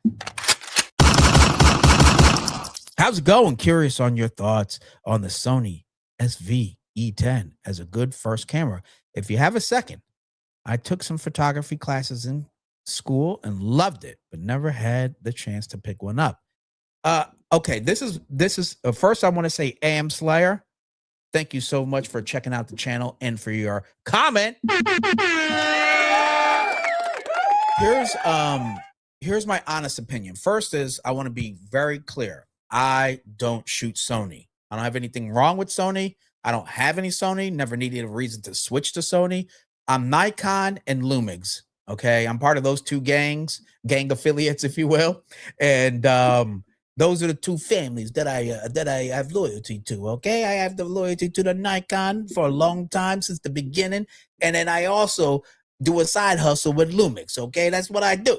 How's it going? Curious on your thoughts on the Sony SV-E10 as a good first camera. If you have a second, I took some photography classes in school and loved it, but never had the chance to pick one up. Okay, this is first I want to say AM Slayer, thank you so much for checking out the channel and for your comment. Here's my honest opinion. First is I want to be very clear. I don't shoot Sony. I don't have anything wrong with Sony. I don't have any Sony, never needed a reason to switch to Sony. I'm Nikon and Lumix. Okay, I'm part of those two gang affiliates, if you will. And those are the two families that I have loyalty to. Okay, I have the loyalty to the Nikon for a long time, since the beginning, and then I also do a side hustle with Lumix. Okay, that's what I do.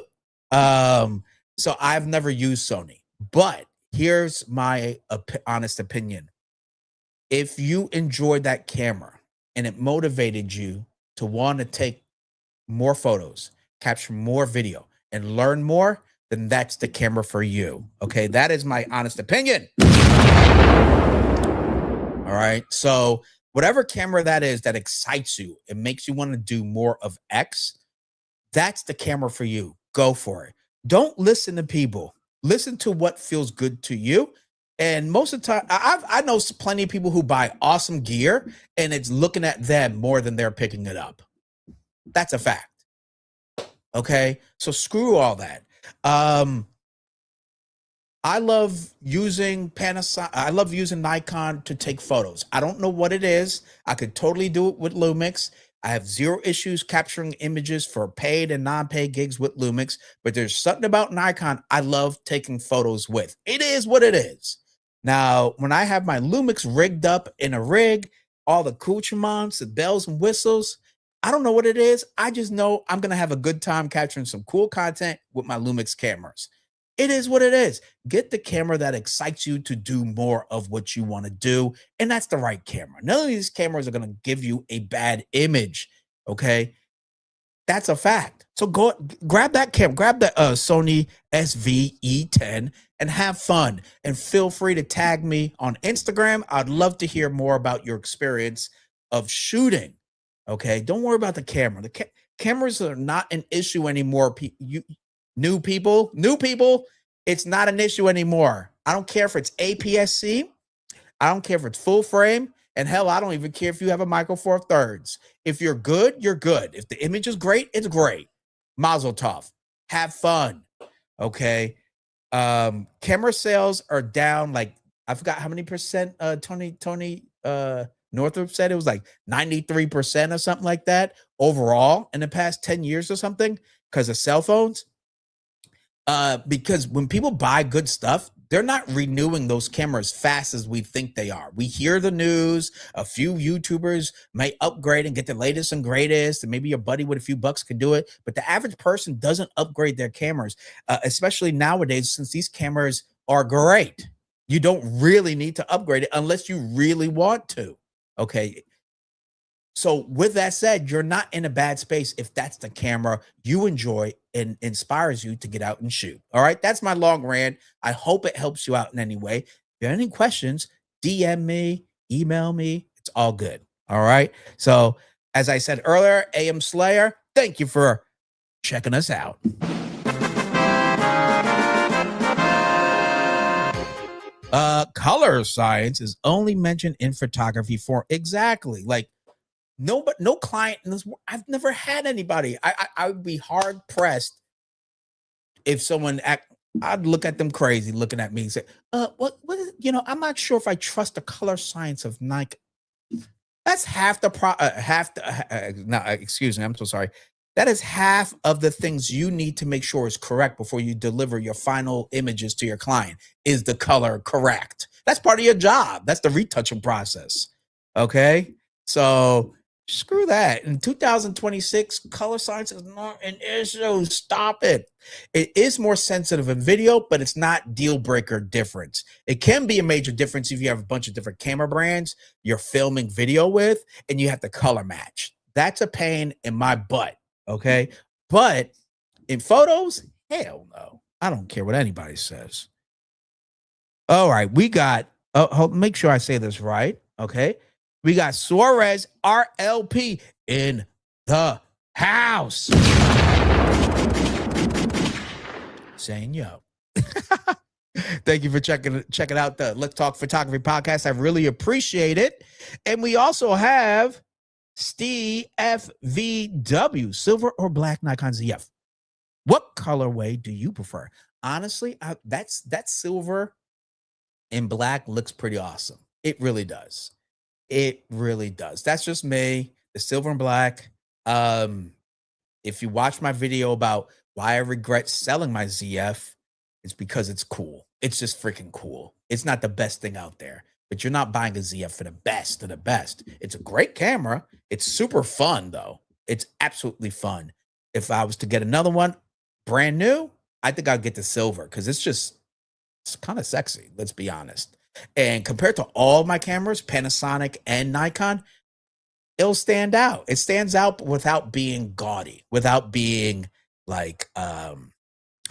So I've never used Sony, but here's my honest opinion. If you enjoyed that camera and it motivated you to want to take more photos, capture more video, and learn more, then that's the camera for you. Okay, that is my honest opinion. All right, so whatever camera that is that excites you, it makes you want to do more of X, that's the camera for you. Go for it. Don't listen to people. Listen to what feels good to you. And most of the time, I know plenty of people who buy awesome gear and it's looking at them more than they're picking it up. That's a fact. Okay, so screw all that. I love using Panasonic. I love using Nikon to take photos. I don't know what it is. I could totally do it with Lumix. I have zero issues capturing images for paid and non-paid gigs with Lumix, but there's something about Nikon I love taking photos with. It is what it is. Now, when I have my Lumix rigged up in a rig, all the accoutrements, the bells and whistles, I don't know what it is. I just know I'm going to have a good time capturing some cool content with my Lumix cameras. It is what it is. Get the camera that excites you to do more of what you want to do, and that's the right camera. None of these cameras are going to give you a bad image, okay? That's a fact. So go grab that camera, grab the Sony SV-E10 and have fun. And feel free to tag me on Instagram. I'd love to hear more about your experience of shooting, okay? Don't worry about the camera. The cameras are not an issue anymore. New people, it's not an issue anymore. I don't care if it's APS-C. I don't care if it's full frame. And hell, I don't even care if you have a micro four thirds. If you're good, you're good. If the image is great, it's great. Mazel tov. Have fun. Okay. Camera sales are down, like, I forgot how many percent Tony Northrup said. It was like 93% or something like that overall in the past 10 years or something because of cell phones. Because when people buy good stuff, they're not renewing those cameras fast as we think they are. We hear the news. A few YouTubers may upgrade and get the latest and greatest, and maybe your buddy with a few bucks can do it. But the average person doesn't upgrade their cameras, especially nowadays, since these cameras are great. You don't really need to upgrade it unless you really want to. Okay. So with that said, you're not in a bad space if that's the camera you enjoy and inspires you to get out and shoot. All right, that's my long rant. I hope it helps you out in any way. If you have any questions, DM me, email me. It's all good. All right. So as I said earlier, AM Slayer, thank you for checking us out. Color science is only mentioned in photography for exactly like no client in this. I've never had anybody. I would be hard pressed if someone I'd look at them crazy looking at me and say, what is, I'm not sure if I trust the color science of Nike. That's half the excuse me, I'm so sorry. That is half of the things you need to make sure is correct before you deliver your final images to your client. Is the color correct? That's part of your job. That's the retouching process. Okay. So Screw that. In 2026, color science is not an issue. Stop it. It is more sensitive in video, but it's not deal breaker difference. It can be a major difference if you have a bunch of different camera brands you're filming video with and you have to color match. That's a pain in my butt. Okay. But in photos, hell no. I don't care what anybody says. All right. We got, make sure I say this right. Okay. We got Suarez RLP in the house. Saying yo. Thank you for checking out the Let's Talk Photography podcast. I really appreciate it. And we also have Steve FVW, silver or black Nikon ZF. What colorway do you prefer? Honestly, that silver and black looks pretty awesome. It really does. It really does. That's just me. The silver and black. If you watch my video about why I regret selling my ZF, it's because it's cool. It's just freaking cool. It's not the best thing out there, but you're not buying a ZF for the best of the best. It's a great camera. It's super fun though. It's absolutely fun. If I was to get another one brand new, I think I'd get the silver because it's kind of sexy. Let's be honest. And compared to all my cameras, Panasonic and Nikon, it'll stand out. It stands out without being gaudy, without being like, how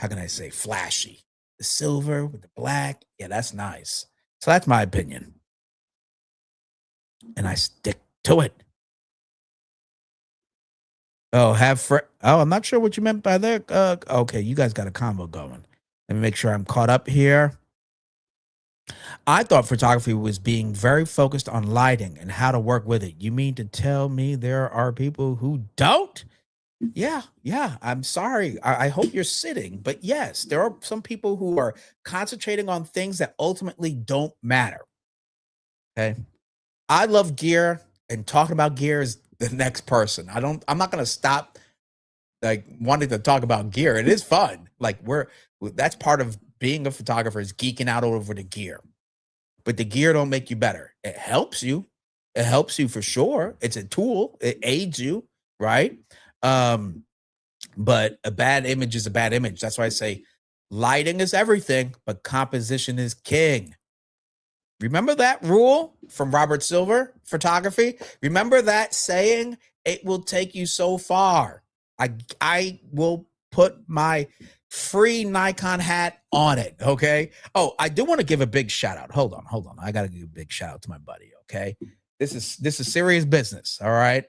can I say, flashy. The silver with the black, yeah, that's nice. So that's my opinion. And I stick to it. Oh, I'm not sure what you meant by that. Okay, you guys got a combo going. Let me make sure I'm caught up here. I thought photography was being very focused on lighting and how to work with it. You mean to tell me there are people who don't? Yeah. I'm sorry. I hope you're sitting, but yes, there are some people who are concentrating on things that ultimately don't matter. Okay. I love gear, and talking about gear is the next person. I'm not going to stop like wanting to talk about gear. It is fun. Like that's part of being a photographer, is geeking out over the gear. But the gear don't make you better. It helps you. It helps you for sure. It's a tool. It aids you, right? But a bad image is a bad image. That's why I say lighting is everything, but composition is king. Remember that rule from Robert Silver, photography? Remember that saying? It will take you so far. I will put my free Nikon hat on it. Okay. Oh, I do want to give a big shout out. Hold on. I got to give a big shout out to my buddy. Okay. This is serious business. All right.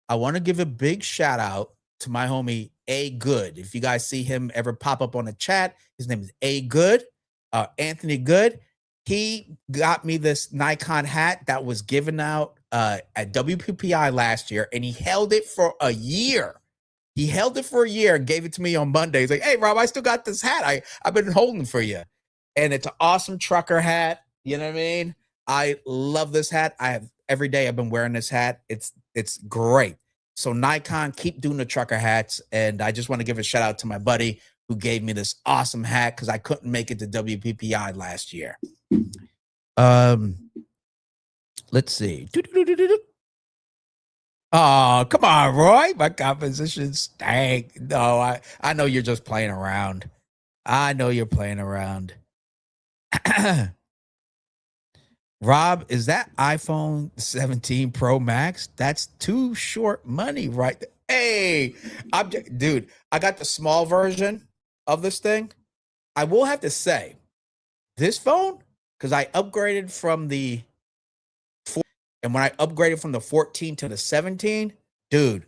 I want to give a big shout out to my homie A Good. If you guys see him ever pop up on the chat, his name is A Good, Anthony Good. He got me this Nikon hat that was given out at WPPI last year, and he held it for a year. He held it for a year and gave it to me on Monday. He's like, hey, Rob, I still got this hat. I've been holding for you. And it's an awesome trucker hat. You know what I mean? I love this hat. Every day I've been wearing this hat. It's great. So Nikon, keep doing the trucker hats. And I just want to give a shout out to my buddy who gave me this awesome hat because I couldn't make it to WPPI last year. Let's see. Oh, come on, Roy. My composition stank. No, I know you're just playing around. I know you're playing around. Rob, is that iPhone 17 Pro Max? That's too short money, right? Hey, dude, I got the small version of this thing. I will have to say, this phone, because I upgraded from the, and when I upgraded from the 14 to the 17, dude,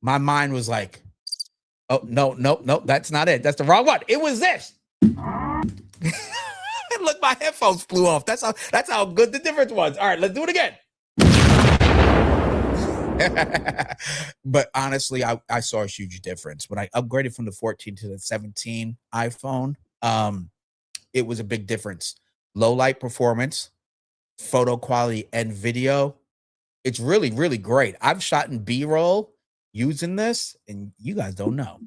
my mind was like, oh, no, that's not it. That's the wrong one. It was this. Look, my headphones flew off. That's how good the difference was. All right, let's do it again. But honestly, I saw a huge difference. When I upgraded from the 14 to the 17 iPhone, it was a big difference. Low light performance, photo quality, and video. It's really, really great. I've shot in B-roll using this, and you guys don't know.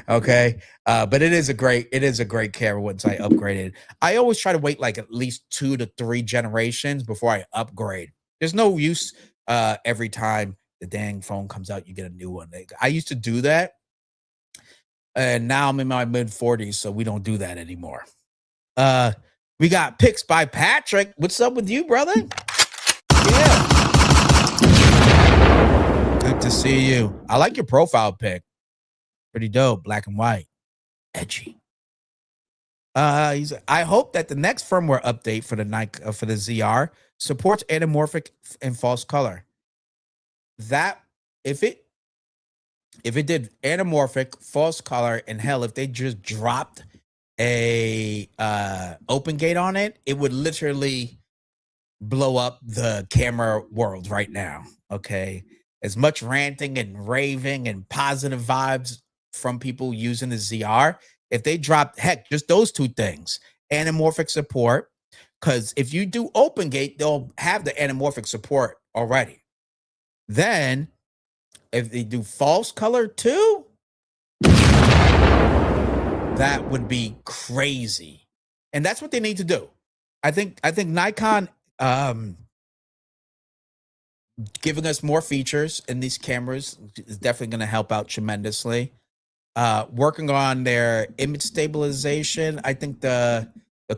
Okay. But it is a great camera once I upgraded. I always try to wait like at least 2 to 3 generations before I upgrade. There's no use every time the dang phone comes out, you get a new one. I used to do that. And now I'm in my mid-40s, so we don't do that anymore. We got picks by Patrick. What's up with you, brother? Yeah. Good to see you. I like your profile pic. Pretty dope. Black and white. Edgy. I hope that the next firmware update for the Nike for the ZR supports anamorphic and false color. That if it did anamorphic, false color, and hell, if they just dropped a open gate on it, it would literally blow up the camera world right now. Okay, as much ranting and raving and positive vibes from people using the ZR. If they dropped, heck, just those two things, anamorphic support, because if you do open gate, they'll have the anamorphic support already. Then, if they do false color too, that would be crazy. And that's what they need to do. I think Nikon giving us more features in these cameras is definitely going to help out tremendously. Working on their image stabilization. I think the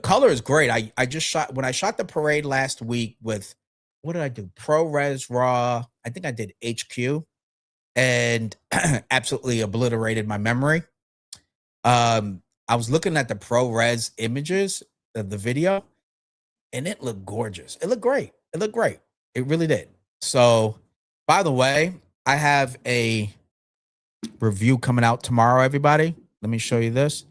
color is great. I just shot, when I shot the parade last week with, what did I do? ProRes RAW. I think I did HQ and absolutely obliterated my memory. I was looking at the ProRes images of the video and it looked gorgeous. It looked great. It looked great. It really did. So, by the way, I have a review coming out tomorrow, everybody. Let me show you this.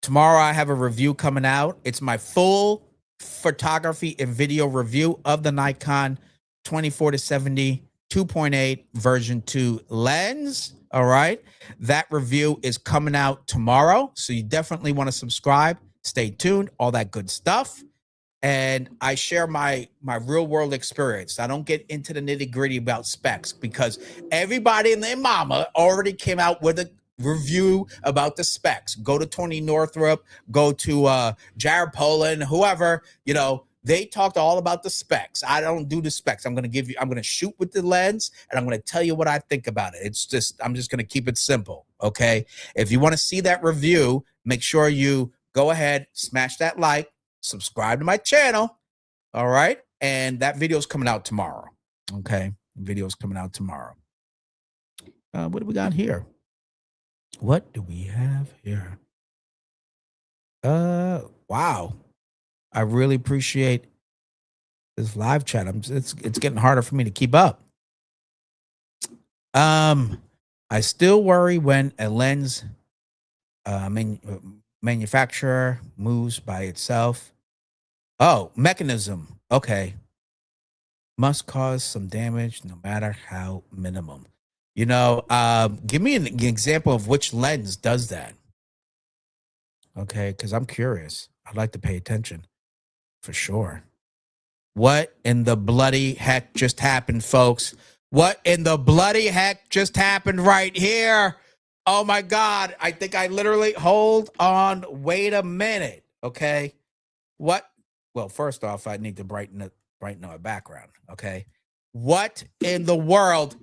Tomorrow I have a review coming out. It's my full photography and video review of the Nikon 24-70 2.8 version 2 lens. All right, that review is coming out tomorrow, so you definitely want to subscribe. Stay tuned, all that good stuff. And I share my real world experience. I don't get into the nitty gritty about specs because everybody and their mama already came out with a review about the specs. Go to Tony Northrup, go to Jared Poland, whoever, you know, they talked all about the specs. I don't do the specs. I'm going to shoot with the lens and I'm going to tell you what I think about it. I'm just going to keep it simple. Okay. If you want to see that review, make sure you go ahead, smash that like, subscribe to my channel. All right. And that video is coming out tomorrow. Okay. Video is coming out tomorrow. What do we got here? What do we have here? Wow. I really appreciate this live chat. It's getting harder for me to keep up. I still worry when a lens manufacturer moves by itself. Oh, mechanism. Okay. Must cause some damage no matter how minimum. You know, give me an example of which lens does that. Okay, because I'm curious. I'd like to pay attention for sure. What in the bloody heck just happened, folks? What in the bloody heck just happened right here? Oh my God. I think I literally, hold on, wait a minute. Okay. What? Well, first off, I need to brighten our background. Okay. What in the world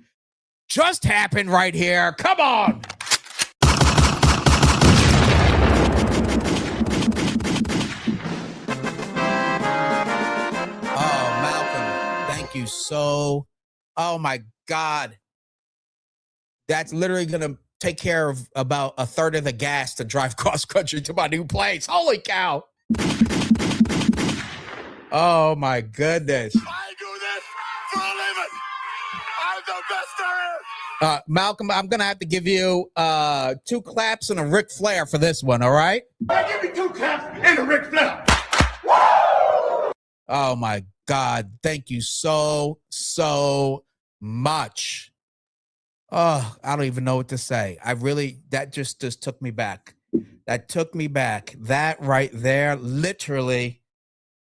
just happened right here? Come on. Oh, Malcolm, thank you so. Oh my God. That's literally going to take care of about a third of the gas to drive cross country to my new place. Holy cow. Oh my goodness. I do this for a living. I'm the best there is. Malcolm, I'm gonna have to give you 2 claps and a Ric Flair for this one, all right? Give me 2 claps and a Ric Flair. Oh my God. Thank you so much. Oh, I don't even know what to say. That just took me back. That took me back. That right there, literally,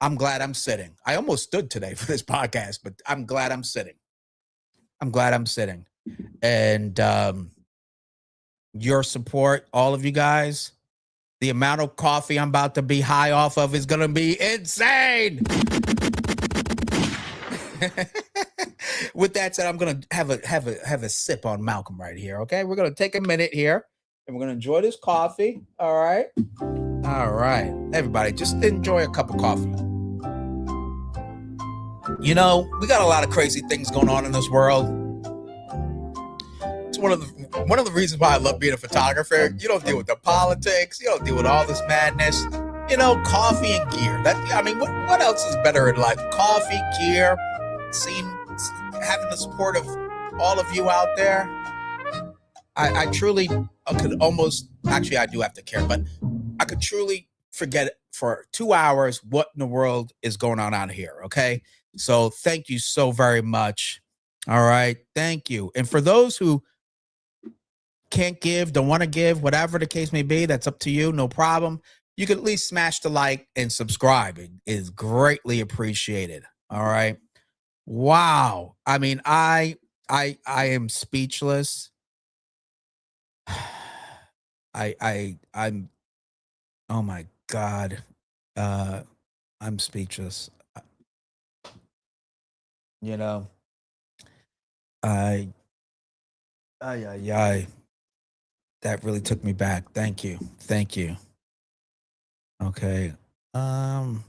I'm glad I'm sitting. I almost stood today for this podcast, but I'm glad I'm sitting. I'm glad I'm sitting. And your support, all of you guys, the amount of coffee I'm about to be high off of is going to be insane. With that said, I'm gonna have a sip on Malcolm right here. Okay, we're gonna take a minute here, and we're gonna enjoy this coffee. All right, everybody, just enjoy a cup of coffee. You know, we got a lot of crazy things going on in this world. It's one of the reasons why I love being a photographer. You don't deal with the politics. You don't deal with all this madness. You know, coffee and gear. What else is better in life? Coffee, gear, having the support of all of you out there. I truly could almost, actually I do have to care, but I could truly forget for 2 hours what in the world is going on out here. Okay. So thank you so very much. All right. Thank you. And for those who can't give, don't want to give, whatever the case may be, that's up to you. No problem. You can at least smash the like and subscribe. It is greatly appreciated. All right. Wow. I mean, I am speechless. I'm oh my God. I'm speechless. You know, that really took me back. Thank you. Okay. Oh,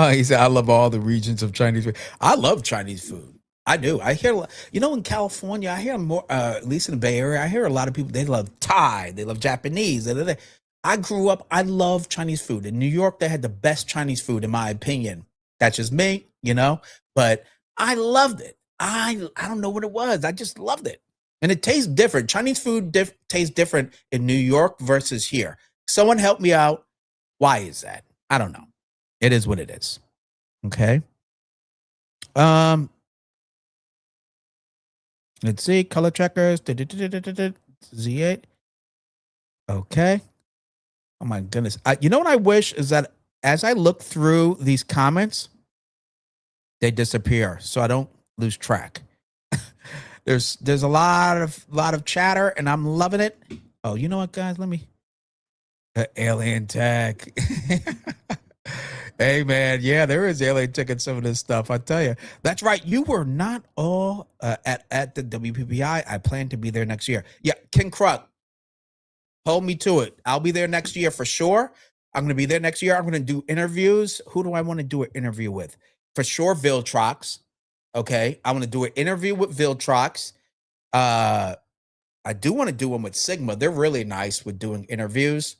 he said, I love all the regions of Chinese food. I love Chinese food. I do. I hear, in California, I hear more, at least in the Bay Area, I hear a lot of people, they love Thai, they love Japanese. I grew up, I love Chinese food. In New York, they had the best Chinese food, in my opinion. That's just me, but I loved it. I don't know what it was. I just loved it. And it tastes different. Chinese food tastes different in New York versus here. Someone help me out. Why is that? I don't know. It is what it is. Okay. Let's see. Color checkers. Z8. Okay. Oh my goodness. You know what I wish is that as I look through these comments, they disappear so I don't lose track. There's a lot of chatter and I'm loving it. Oh, you know what, guys? Let me alien tech. Hey man, yeah, there is alien tech in some of this stuff. I tell you, that's right. You were not all at the WPPI. I plan to be there next year. Yeah, King Kruk, hold me to it. I'll be there next year for sure. I'm going to be there next year. I'm going to do interviews. Who do I want to do an interview with? For sure, Viltrox. Okay, I'm going to do an interview with Viltrox. I do want to do one with Sigma. They're really nice with doing interviews.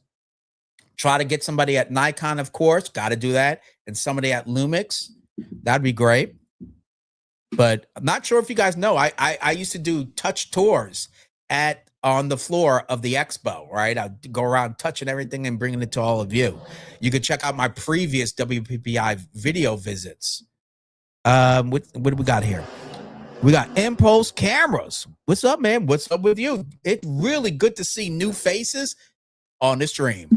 Try to get somebody at Nikon, of course. Got to do that. And somebody at Lumix. That'd be great. But I'm not sure if you guys know. I used to do touch tours on the floor of the expo, right? I'd go around touching everything and bringing it to all of you. You could check out my previous WPPI video visits. What do we got here? We got Impulse Cameras. What's up, man? What's up with you? It's really good to see new faces on the stream.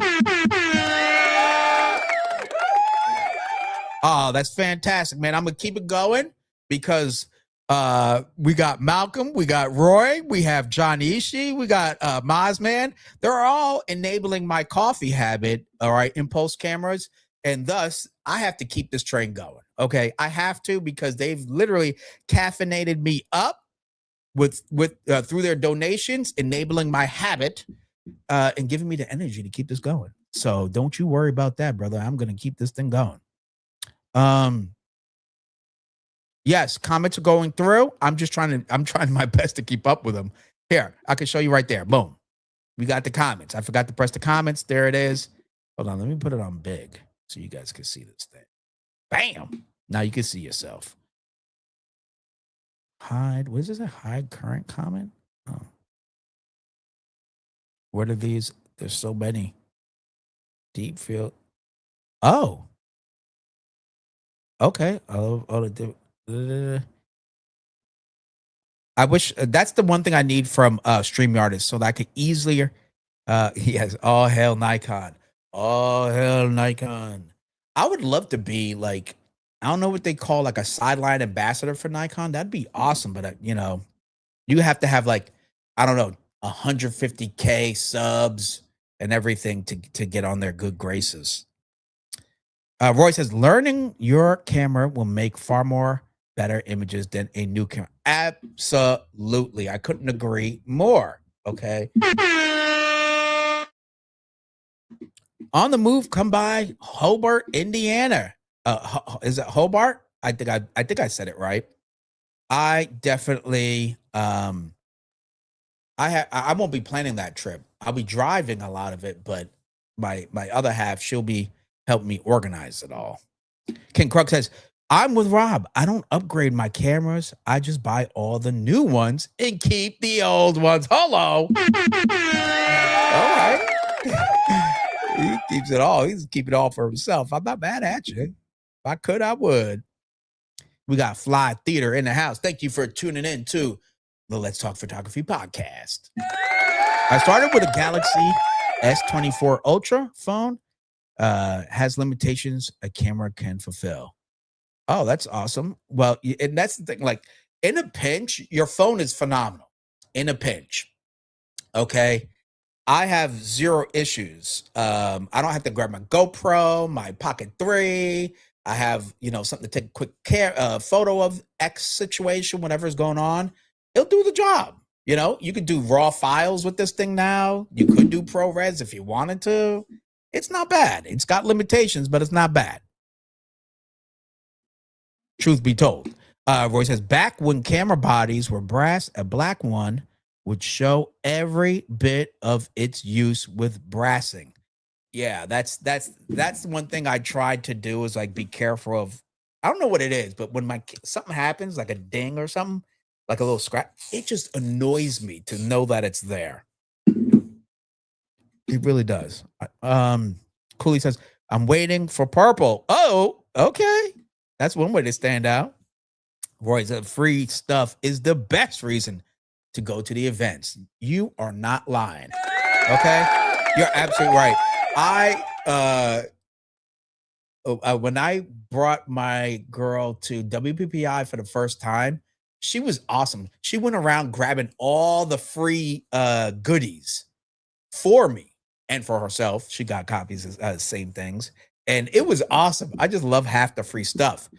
Oh, that's fantastic, man. I'm gonna keep it going because we got Malcolm, we got Roy, we have John Ishii, we got Mazman. They're all enabling my coffee habit, all right, Impulse Cameras, and thus I have to keep this train going. Okay, I have to because they've literally caffeinated me up with through their donations, enabling my habit and giving me the energy to keep this going. So don't you worry about that, brother. I'm gonna keep this thing going. Yes, comments are going through. I'm trying my best to keep up with them. Here, I can show you right there. Boom. We got the comments. I forgot to press the comments. There it is. Hold on, let me put it on big so you guys can see this thing. Bam. Now you can see yourself. Hide. What is this? A hide current comment? Oh. What are these? There's so many. Deep field. Oh. Okay. I wish that's the one thing I need from StreamYard so that I could easily yes, all hail Nikon. All hail Nikon. I would love to be like, I don't know what they call like a sideline ambassador for Nikon. That'd be awesome, but you have to have like, I don't know, 150K subs and everything to get on their good graces. Roy says, learning your camera will make far more better images than a new camera. Absolutely. I couldn't agree more. Okay. On the move, come by Hobart, Indiana. Is it Hobart? I think I said it right. I definitely I won't be planning that trip. I'll be driving a lot of it, but my other half, she'll be helping me organize it all. Ken Krug says, I'm with Rob. I don't upgrade my cameras. I just buy all the new ones and keep the old ones. Hello. All right. He keeps it all. He's keeping it all for himself. I'm not mad at you. If I could, I would. We got Fly Theater in the house. Thank you for tuning in to the Let's Talk Photography podcast. I started with a Galaxy S24 Ultra phone. Has limitations a camera can fulfill. Oh, that's awesome. Well, and that's the thing. Like in a pinch, your phone is phenomenal. In a pinch, okay. I have zero issues. I don't have to grab my GoPro, my Pocket 3. I have, something to take a quick photo of X situation, whatever's going on. It'll do the job. You could do raw files with this thing now. You could do ProRes if you wanted to. It's not bad. It's got limitations, but it's not bad. Truth be told. Roy says, back when camera bodies were brass, a black one would show every bit of its use with brassing. Yeah, that's one thing I tried to do is like be careful of. I don't know what it is, but when something happens, like a ding or something, like a little scratch, it just annoys me to know that it's there. It really does. Cooley says, I'm waiting for purple. Oh, okay. That's one way to stand out. Roy said, free stuff is the best reason to go to the events. You are not lying. Okay? You're absolutely right. When I brought my girl to WPPI for the first time, she was awesome. She went around grabbing all the free goodies for me and for herself. She got copies of same things. And it was awesome. I just love half the free stuff.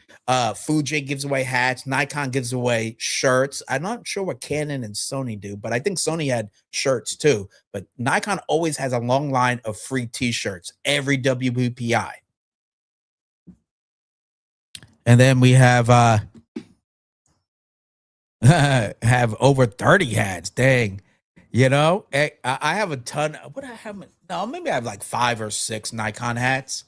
Fuji gives away hats. Nikon gives away shirts. I'm not sure what Canon and Sony do, but I think Sony had shirts too. But Nikon always has a long line of free t-shirts every WPPI. And then we have have over 30 hats. Dang. I have a ton. What I have? No, maybe I have like 5 or 6 Nikon hats.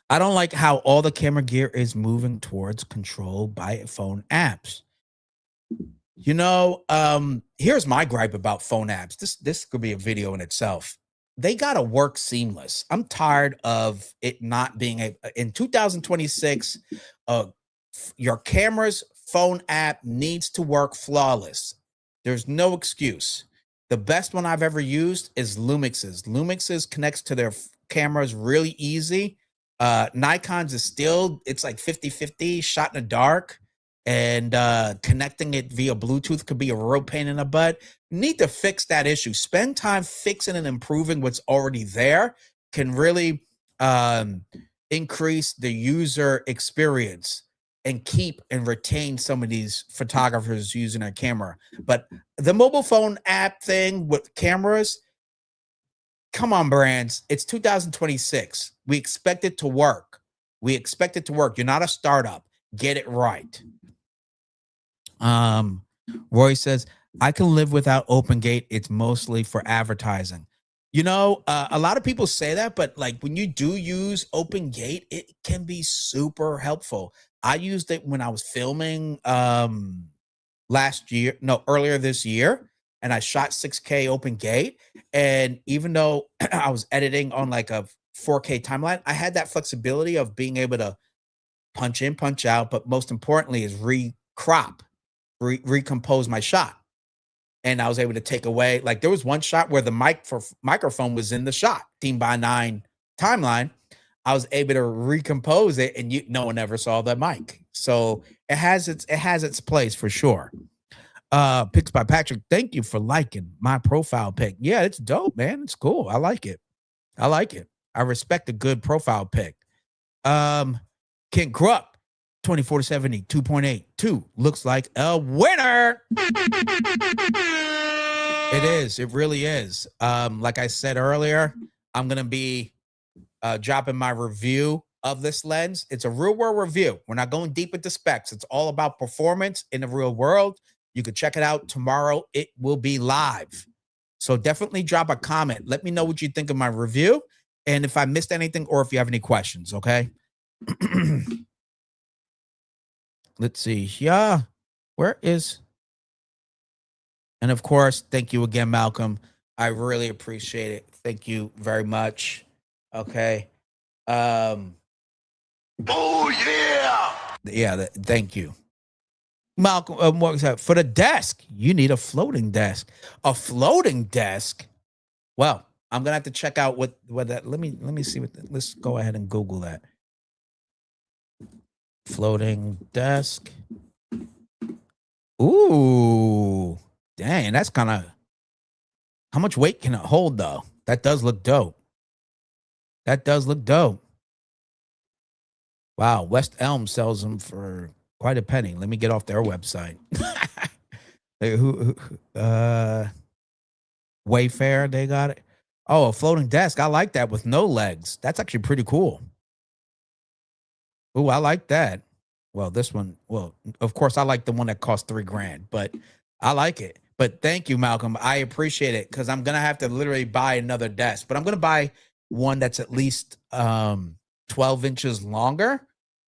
I don't like how all the camera gear is moving towards control by phone apps. Here's my gripe about phone apps. This could be a video in itself. They got to work seamless. I'm tired of it not being in 2026, your camera's phone app needs to work flawless. There's no excuse. The best one I've ever used is Lumix's. Lumix's connects to their cameras really easy. Nikon's is still, it's like 50-50 shot in the dark, and connecting it via Bluetooth could be a real pain in the butt. Need to fix that issue. Spend time fixing and improving what's already there can really increase the user experience and keep and retain some of these photographers using their camera. But the mobile phone app thing with cameras, come on, brands. It's 2026. We expect it to work. You're not a startup. Get it right. Roy says, I can live without OpenGate. It's mostly for advertising. A lot of people say that, but like when you do use OpenGate, it can be super helpful. I used it when I was filming earlier this year, and I shot 6K OpenGate. And even though I was editing on like a 4K timeline, I had that flexibility of being able to punch in, punch out, but most importantly is recompose my shot. And I was able to take away, like there was one shot where the microphone was in the shot, 16:9 timeline. I was able to recompose it, and no one ever saw the mic. So it has its place for sure. Pics by Patrick. Thank you for liking my profile pic. Yeah, it's dope, man. It's cool. I like it. I respect a good profile pic. Ken Gruck, 24-70, 2.82 looks like a winner. It is. It really is. Like I said earlier, I'm gonna be dropping my review of this lens. It's a real world review. We're not going deep into specs. It's all about performance in the real world. You can check it out tomorrow. It will be live. So definitely drop a comment. Let me know what you think of my review and if I missed anything or if you have any questions, okay? Let's see. Yeah. Where is... And of course, thank you again, Malcolm. I really appreciate it. Thank you very much. Okay. Oh, yeah. Yeah, thank you. Malcolm, what was that? For the desk, you need a floating desk. A floating desk? Well, I'm gonna have to check out what that. Let me see what. Let's go ahead and Google that. Floating desk. Ooh, dang, that's kind of... How much weight can it hold though? That does look dope. That does look dope. Wow, West Elm sells them for quite a penny. Let me get off their website. Wayfair, they got it. Oh, a floating desk. I like that with no legs. That's actually pretty cool. Oh, I like that. Well, this one, well, of course, I like the one that cost $3,000, but I like it. But thank you, Malcolm. I appreciate it because I'm gonna have to literally buy another desk, but I'm gonna buy one that's at least 12 inches longer.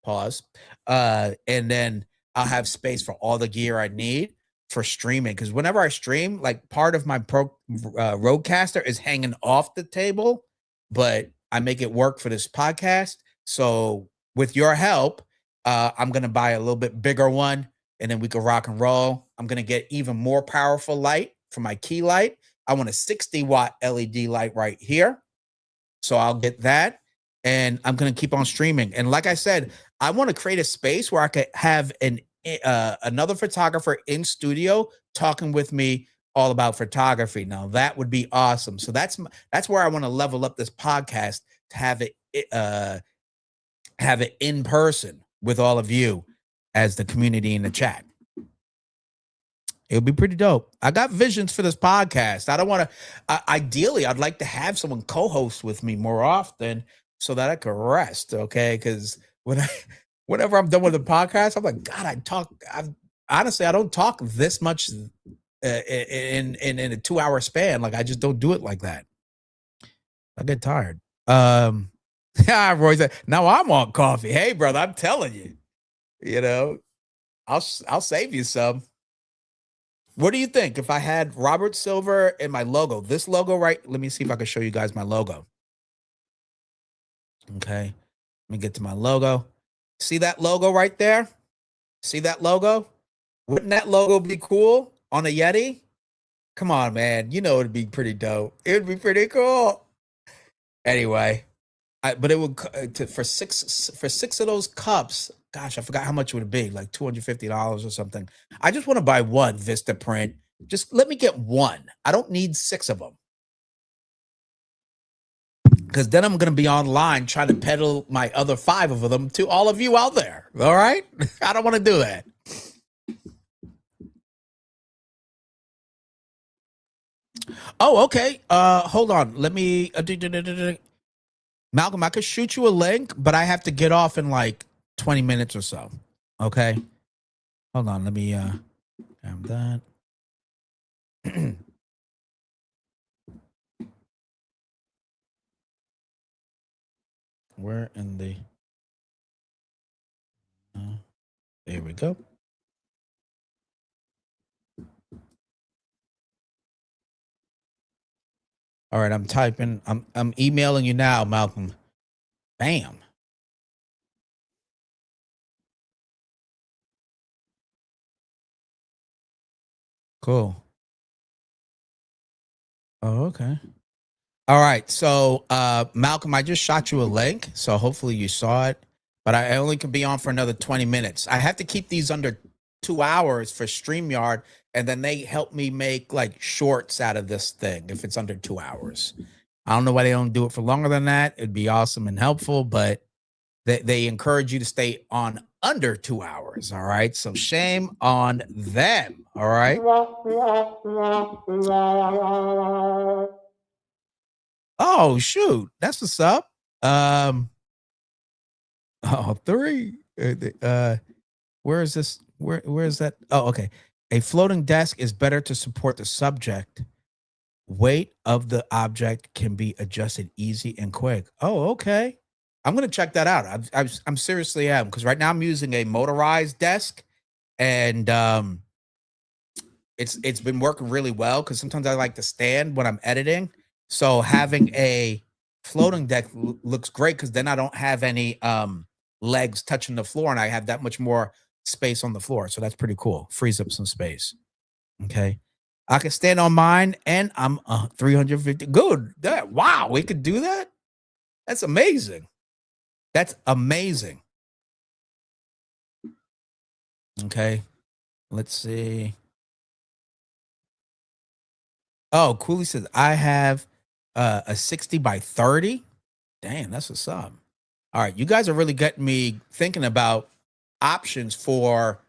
Pause. And then I'll have space for all the gear I need for streaming. Because whenever I stream, like part of my Rodecaster is hanging off the table, but I make it work for this podcast. So with your help, I'm gonna buy a little bit bigger one, and then we can rock and roll. I'm gonna get even more powerful light for my key light. I want a 60-watt LED light right here. So I'll get that. And I'm going to keep on streaming. And like I said, I want to create a space where I could have another photographer in studio talking with me all about photography. Now that would be awesome. So that's where I want to level up this podcast to have it in person with all of you as the community in the chat. It would be pretty dope. I got visions for this podcast. I don't want to, ideally, I'd like to have someone co-host with me more often so that I could rest. Okay. Cause whenever I'm done with the podcast, I'm like, God, honestly, I don't talk this much in a 2-hour span. Like I just don't do it like that. I get tired. Yeah, Roy said, now I'm on coffee. Hey, brother, I'm telling you, I'll save you some. What do you think if I had Robert Silver and my logo? This logo, right? Let me see if I can show you guys my logo. Okay. Let me get to my logo. See that logo right there? See that logo? Wouldn't that logo be cool on a Yeti? Come on, man. You know it'd be pretty dope. It would be pretty cool. Anyway, but it would for six of those cups. Gosh, I forgot how much it would be, like $250 or something. I just want to buy one Vistaprint. Just let me get one. I don't need 6 of them. Because then I'm going to be online trying to peddle my other 5 of them to all of you out there. All right? I don't want to do that. Oh, okay. Hold on. Let me... Malcolm, I could shoot you a link, but I have to get off in like 20 minutes or so. Okay. Hold on. Let me have that. Where in the there we go. All right, I'm typing. I'm emailing you now, Malcolm. Bam. Cool. Oh, okay. All right. So, Malcolm, I just shot you a link. So hopefully you saw it, but I only can be on for another 20 minutes. I have to keep these under 2 hours for StreamYard. And then they help me make like shorts out of this thing if it's under 2 hours. I don't know why they don't do it for longer than that. It'd be awesome and helpful, but they encourage you to stay on under 2 hours. All right. So shame on them. All right. Oh, shoot. That's what's up. Oh, 3. Where is this? Where is that? Oh, okay. A floating desk is better to support the subject. Weight of the object can be adjusted easy and quick. Oh, okay. I'm gonna check that out. I'm seriously am, because right now I'm using a motorized desk, and it's been working really well. Because sometimes I like to stand when I'm editing, so having a floating deck looks great, because then I don't have any legs touching the floor, and I have that much more space on the floor. So that's pretty cool. Frees up some space. Okay. I can stand on mine, and I'm 350. Good. Wow, we could do that. That's amazing. That's amazing. Okay. Let's see. Oh, Cooley says I have a 60 by 30. Damn, that's what's up. All right, you guys are really getting me thinking about options for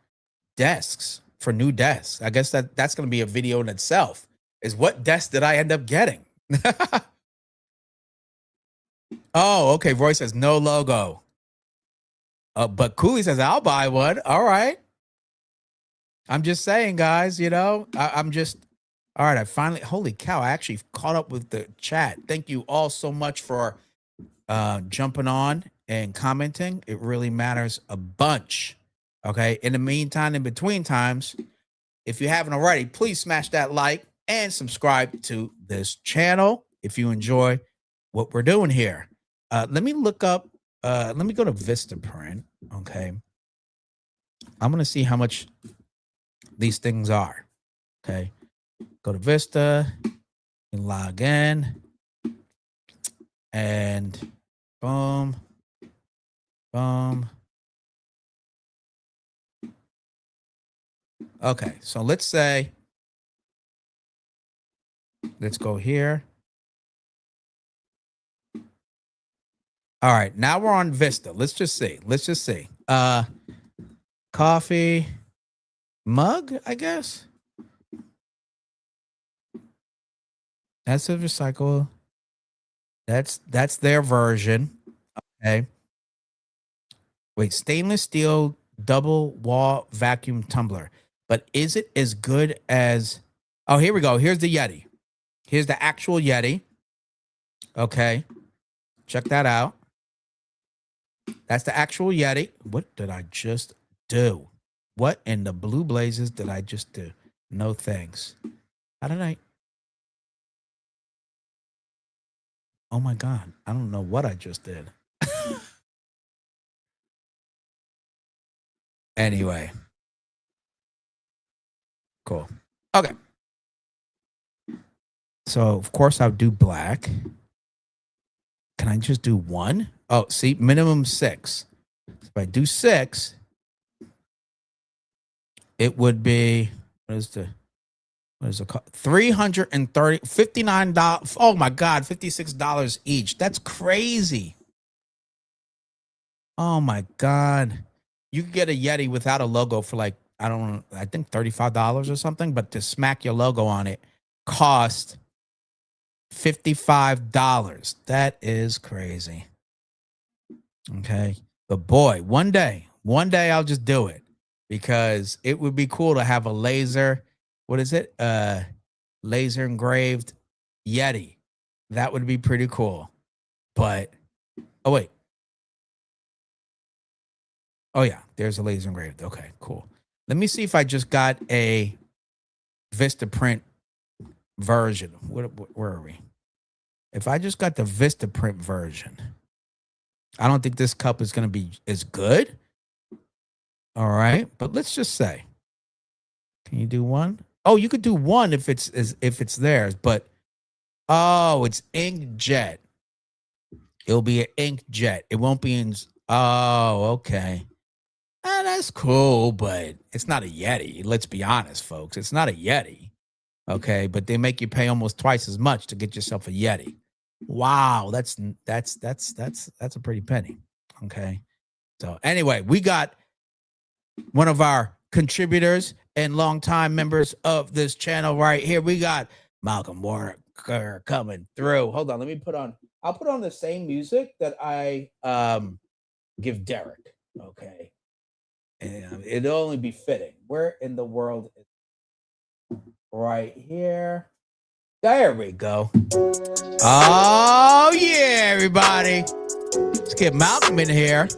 desks, for new desks. I guess that's going to be a video in itself. Is what desk did I end up getting? Oh, okay. Roy says no logo. But Cooley says I'll buy one. All right. I'm just saying, guys. I'm just all right. I finally, holy cow! I actually caught up with the chat. Thank you all so much for jumping on and commenting. It really matters a bunch. Okay. In the meantime, in between times, if you haven't already, please smash that like and subscribe to this channel if you enjoy what we're doing here. Let me look up. Let me go to Vistaprint. Okay. I'm gonna see how much these things are. Okay. Go to Vista and log in. And boom. Boom. Okay, so let's say, let's go here. All right, now we're on Vista. Let's just see. Coffee mug, I guess. That's a recycle. That's their version. Okay. Wait, stainless steel double wall vacuum tumbler. But is it as good as, oh, here we go. Here's the Yeti. Here's the actual Yeti. Okay. Check that out. That's the actual Yeti. What did I just do? What in the blue blazes did I just do? No thanks. How did I? Oh my God. I don't know what I just did. Anyway. Cool. Okay. So, of course, I'll do black. Can I just do one? Oh, see, minimum 6. If I do 6, it would be, what is it called? $330, $59. Oh my God, $56 each. That's crazy. Oh my God. You could get a Yeti without a logo for like, I think $35 or something, but to smack your logo on it cost $55. That is crazy. Okay. But boy, one day I'll just do it, because it would be cool to have a laser. What is it? Laser engraved Yeti. That would be pretty cool. But, oh wait. Oh yeah, there's a laser engraved. Okay, cool. Let me see if I just got a Vistaprint version. Where are we? If I just got the Vistaprint version, I don't think this cup is going to be as good. All right, but let's just say, can you do one? Oh, you could do one if it's theirs, but oh, it's inkjet. It'll be an inkjet. It won't be in. Oh, okay. That's cool, but it's not a Yeti. Let's be honest, folks. It's not a Yeti. Okay, but they make you pay almost twice as much to get yourself a Yeti. Wow, that's a pretty penny. Okay. So anyway, we got one of our contributors and longtime members of this channel right here. We got Malcolm Walker coming through. Hold on, let me put on. I'll put on the same music that I give Derek. Okay, and it'll only be fitting. Where in the world is right here? There we go. Oh yeah, everybody. Let's get Malcolm in here.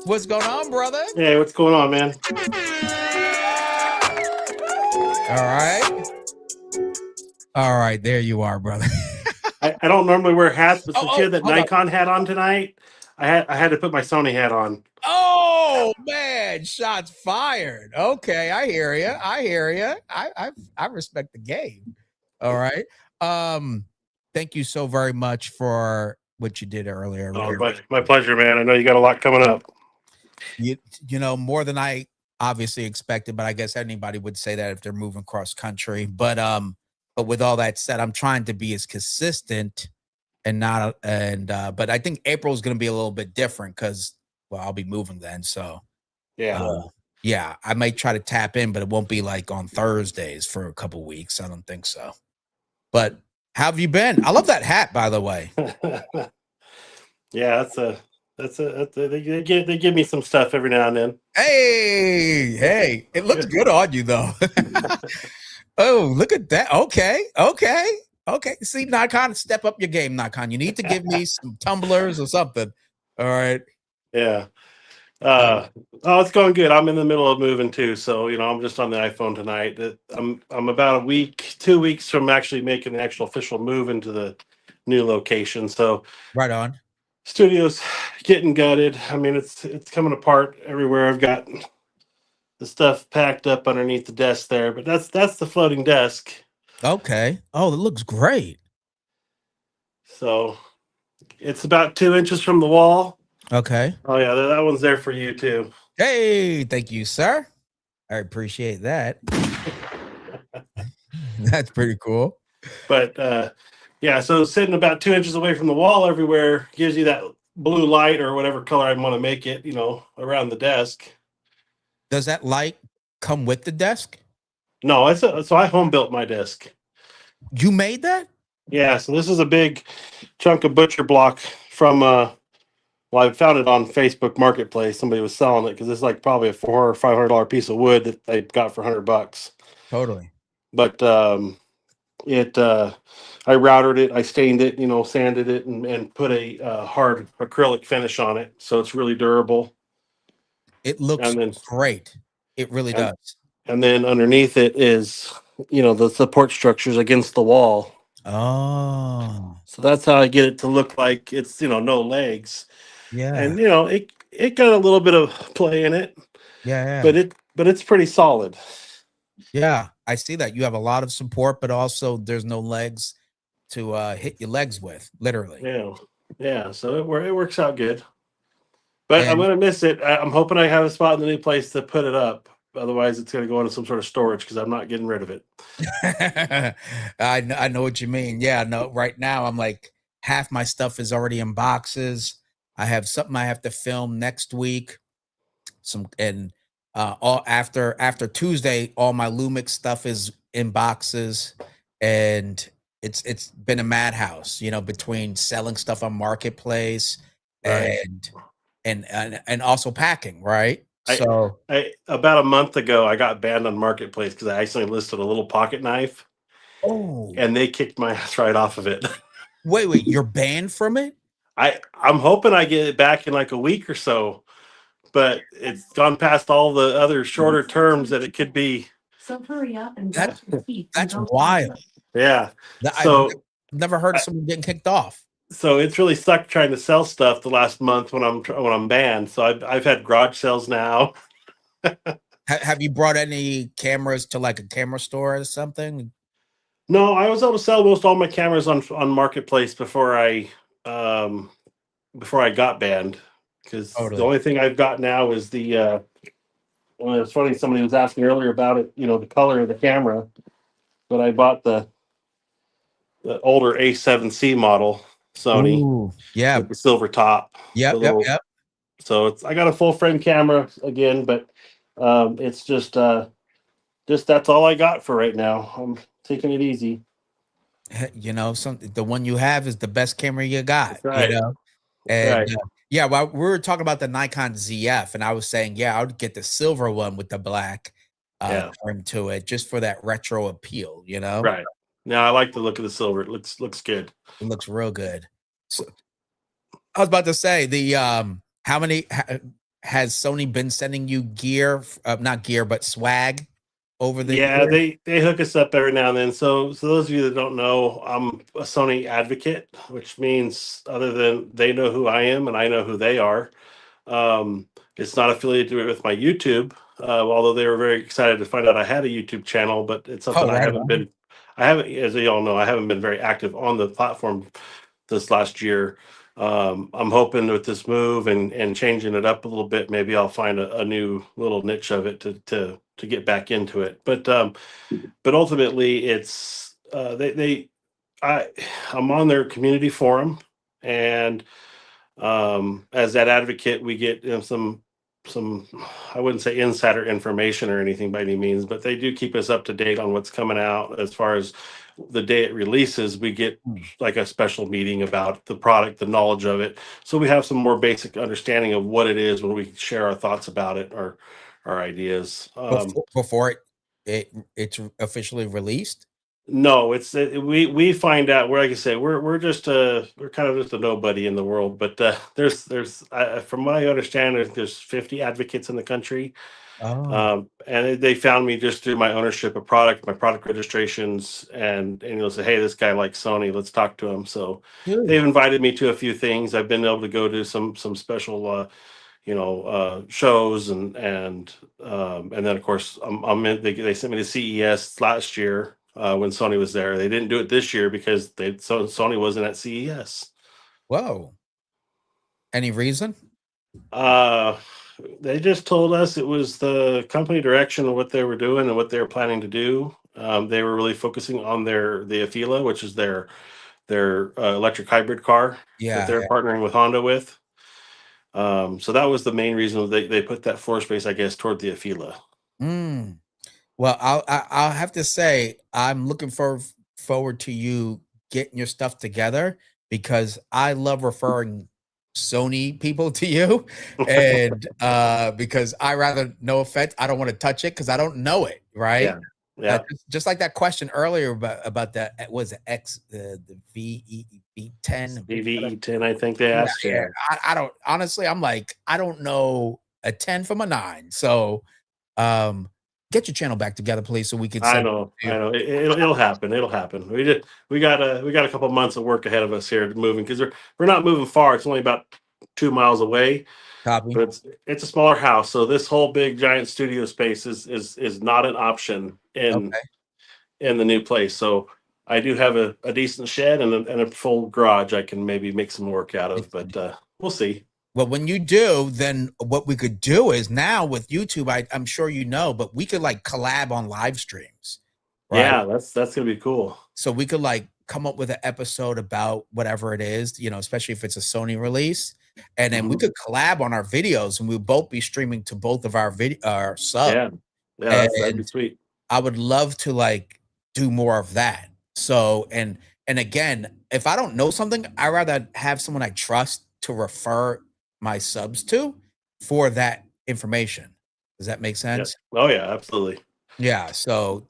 What's going on, brother? Hey, what's going on, man? All right, there you are, brother. I don't normally wear hats, but since you had that hold on. Nikon hat on tonight, I had to put my Sony hat on. Oh man, shots fired. Okay, I hear you. I respect the game. All right. Thank you so very much for what you did earlier. Oh, my pleasure, man. I know you got a lot coming up. You know, more than I obviously expected, but I guess anybody would say that if they're moving cross country. But with all that said, I'm trying to be as consistent and not but I think April is going to be a little bit different because I'll be moving then. So yeah, I might try to tap in, but it won't be like on Thursdays for a couple weeks. I don't think so. But how have you been? I love that hat, by the way. Yeah, they give me some stuff every now and then. Hey, it looks good on you though. Oh, look at that. Okay. See, Nikon, step up your game, Nikon. You need to give me some tumblers or something. All right. Yeah. It's going good. I'm in the middle of moving too, so I'm just on the iPhone tonight. I'm about 2 weeks from actually making the actual official move into the new location. So right on. Studio's getting gutted. I mean, it's coming apart everywhere. I've got the stuff packed up underneath the desk there, but that's the floating desk. Okay. Oh, it looks great. So it's about 2 inches from the wall. Okay. Oh yeah, that one's there for you too. Hey, thank you, sir. I appreciate that. That's pretty cool. But yeah, so sitting about 2 inches away from the wall everywhere gives you that blue light or whatever color I want to make it, around the desk. Does that light come with the desk? No, so I home built my desk. You made that? Yeah, so this is a big chunk of butcher block from I found it on Facebook Marketplace. Somebody was selling it because it's like probably a $400 or $500 piece of wood that they got for $100. Totally. But I routed it, I stained it, sanded it, and put a hard acrylic finish on it, so it's really durable. It looks great. It really does. And then underneath it is, the support structures against the wall. Oh. So that's how I get it to look like it's, no legs. Yeah. And it got a little bit of play in it. Yeah. But it's pretty solid. Yeah, I see that. You have a lot of support, but also there's no legs to hit your legs with, literally. Yeah. So it works out good. But I'm gonna miss it. I'm hoping I have a spot in the new place to put it up. Otherwise, it's gonna go into some sort of storage because I'm not getting rid of it. I know what you mean. Yeah, no. Right now, I'm like half my stuff is already in boxes. I have something I have to film next week. All after Tuesday, all my Lumix stuff is in boxes, and it's been a madhouse, between selling stuff on Marketplace and also packing, right? So about a month ago, I got banned on Marketplace because I accidentally listed a little pocket knife. Oh, and they kicked my ass right off of it. Wait, you're banned from it? I'm hoping I get it back in like a week or so, but it's gone past all the other shorter terms that it could be. So hurry up and that's wild. Yeah. I've never heard of someone getting kicked off. So it's really sucked trying to sell stuff the last month when I'm banned. So I've had garage sales now. Have you brought any cameras to like a camera store or something? No, I was able to sell most all my cameras on Marketplace before I got banned, because the only thing I've got now is the well, it's funny, somebody was asking earlier about it, the color of the camera, but I bought the older A7C model. Sony Ooh, yeah. with the silver top. The Yep. Yep. little, Yep. so I got a full frame camera again, but it's just that's all I got for right now. I'm taking it easy. You know, the one you have is the best camera you got. That's You right. know, That's and right. yeah, well, we were talking about the Nikon ZF, and I was saying, yeah, I would get the silver one with the black Yeah. trim to it, just for that retro appeal. You know, Right. Now I like the look of the silver. It looks good. it looks real good. So I was about to say how many has Sony been sending you gear? Not gear, but swag over the Yeah, years. they hook us up every now and then. So those of you that don't know, I'm a Sony advocate, which means other than they know who I am and I know who they are. It's not affiliated with my YouTube, although they were very excited to find out I had a YouTube channel, but it's something Oh, right on. I haven't, as you all know, I haven't been very active on the platform this last year. I'm hoping with this move and changing it up a little bit, maybe I'll find a new little niche of it to get back into it. But ultimately, it's I'm on their community forum, and as that advocate, we get some I wouldn't say insider information or anything by any means, but they do keep us up to date on what's coming out. As far as the day it releases, we get like a special meeting about the product, the knowledge of it, so we have some more basic understanding of what it is when we share our thoughts about it or our ideas. Before it's officially released. No, we find out. We're like I say, we're kind of just a nobody in the world. But there's from my understanding, there's 50 advocates in the country, Oh, and they found me just through my ownership of product, my product registrations, and say, hey, this guy likes Sony, let's talk to him. So they've good. invited me to a few things. I've been able to go to some special shows and then of course I'm in, they sent me to CES last year when Sony was there. They didn't do it this year because Sony wasn't at CES. Whoa. Any reason? Uh, they just told us it was the company direction of what they were doing and what they were planning to do. They were really focusing on the Afila, which is their electric hybrid car that Yeah. they're partnering with Honda with. So that was the main reason they put that floor space, I guess, toward the Afila. Mm. Well, I'll have to say I'm looking forward to you getting your stuff together, because I love referring Sony people to you, and because I rather, no offense, I don't want to touch it because I don't know it, right? Yeah, yeah. Just like that question earlier about the was it X the V10 VVE10, I think they yeah, asked. yeah. Yeah, I don't, honestly, I'm like, I don't know a 10 from a 9. So um get your channel back together, please, so we can I send know, it to I you. know. It'll happen. It'll happen. We got a couple months of work ahead of us here moving because we're not moving far. It's only about 2 miles away, Copy. but it's a smaller house. So this whole big giant studio space is not an option Okay. in the new place. So I do have a decent shed and a full garage I can maybe make some work out of, but we'll see. Well, when you do, then what we could do is, now with YouTube, I'm sure you know, but we could like collab on live streams, right? Yeah, that's gonna be cool. So we could like come up with an episode about whatever it is, especially if it's a Sony release, and then we Mhm. could collab on our videos, and we'll both be streaming to both of our subs. Yeah, yeah, that'd be And sweet. I would love to like do more of that. So, and again, if I don't know something, I rather have someone I trust to refer my subs to for that information. Does that make Yeah. sense? Oh yeah, absolutely. Yeah. So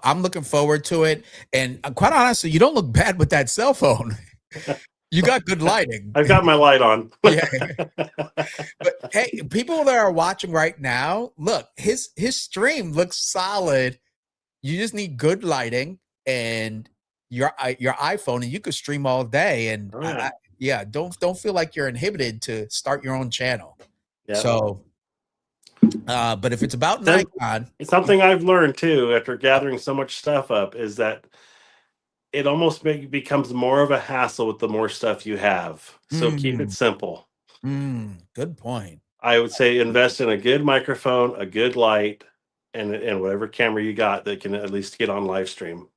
I'm looking forward to it. And quite honestly, you don't look bad with that cell phone. You got good lighting. I've got my light on. Yeah. But hey, people that are watching right now, look, his stream looks solid. You just need good lighting and your iPhone, and you could stream all day. And Oh yeah, yeah, don't feel like you're inhibited to start your own channel. yeah. So, but if it's about Then Nikon, it's something I've learned too after gathering so much stuff up is that it almost becomes more of a hassle with the more stuff you have. So keep it mm, simple. good point. I would say invest in a good microphone, a good light, and whatever camera you got that can at least get on live stream.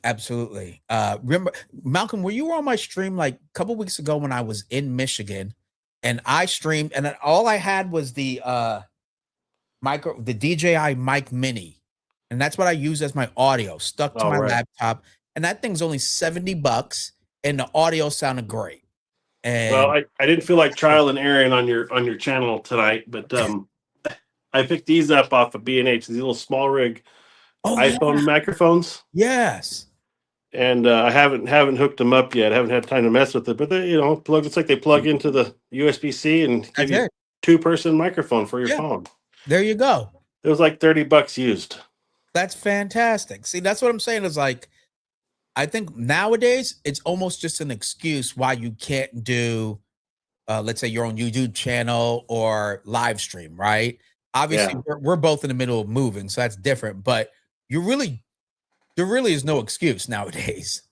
Absolutely. Remember, Malcolm, were you on my stream like a couple weeks ago when I was in Michigan, and I streamed, and then all I had was the DJI Mic Mini, and that's what I use as my audio stuck to my laptop, and that thing's only $70, and the audio sounded great. And well, I didn't feel like trial and erroring on your channel tonight, but I picked these up off of B&H, these little small rig iPhone microphones. Yes. And I haven't hooked them up yet. I haven't had time to mess with it, but they, plug. It's like they plug into the USB-C and give you a 2-person microphone for your phone. There you go. It was like $30 used. That's fantastic. See, that's what I'm saying is like, I think nowadays it's almost just an excuse why you can't do, let's say, your own YouTube channel or live stream, right? Obviously, we're both in the middle of moving, so that's different. But there really is no excuse nowadays,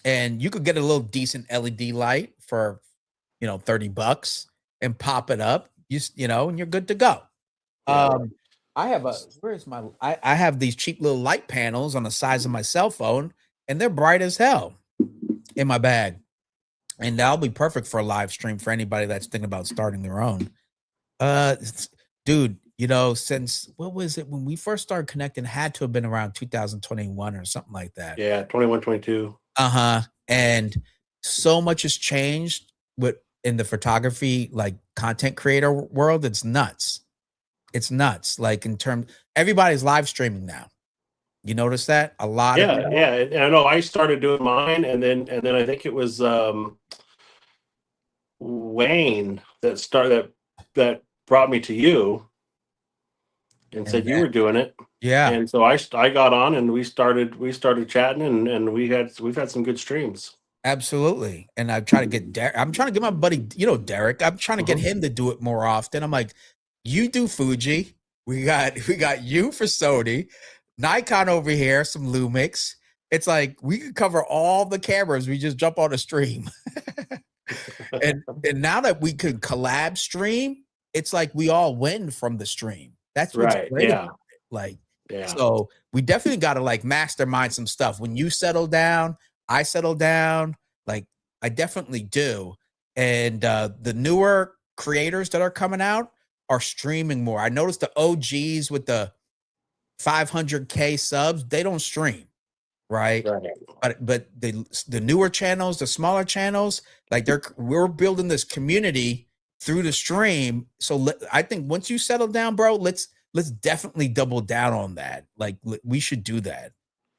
and you could get a little decent LED light for, $30 and pop it up, and you're good to go. I have I have these cheap little light panels on the size of my cell phone, and they're bright as hell in my bag. And that'll be perfect for a live stream for anybody that's thinking about starting their own. Dude, since what was it when we first started connecting, had to have been around 2021 or something like that. Yeah, 21, 22. And so much has changed in the photography, like content creator world. It's nuts. It's nuts. Like everybody's live streaming now. You notice that a lot? Yeah. And I know I started doing mine, and then I think it was Wayne that brought me to you and said you were doing it. Yeah. And so I got on and we started chatting, and we've had some good streams. Absolutely. And I'm trying to get Derek. I'm trying to get my buddy, Derek. I'm trying to get him to do it more often. I'm like, you do Fuji. We got you for Sony, Nikon over here, some Lumix. It's like we could cover all the cameras. We just jump on a stream. and now that we could collab stream, it's like we all win from the stream. That's what's great about it. So we definitely got to like mastermind some stuff. When you settle down, I settle down. Like I definitely do. And the newer creators that are coming out are streaming more. I noticed the OGs with the 500K subs, they don't stream, right? But the newer channels, the smaller channels, like we're building this community through the stream. So I think once you settle down, bro, let's definitely double down on that. Like we should do that.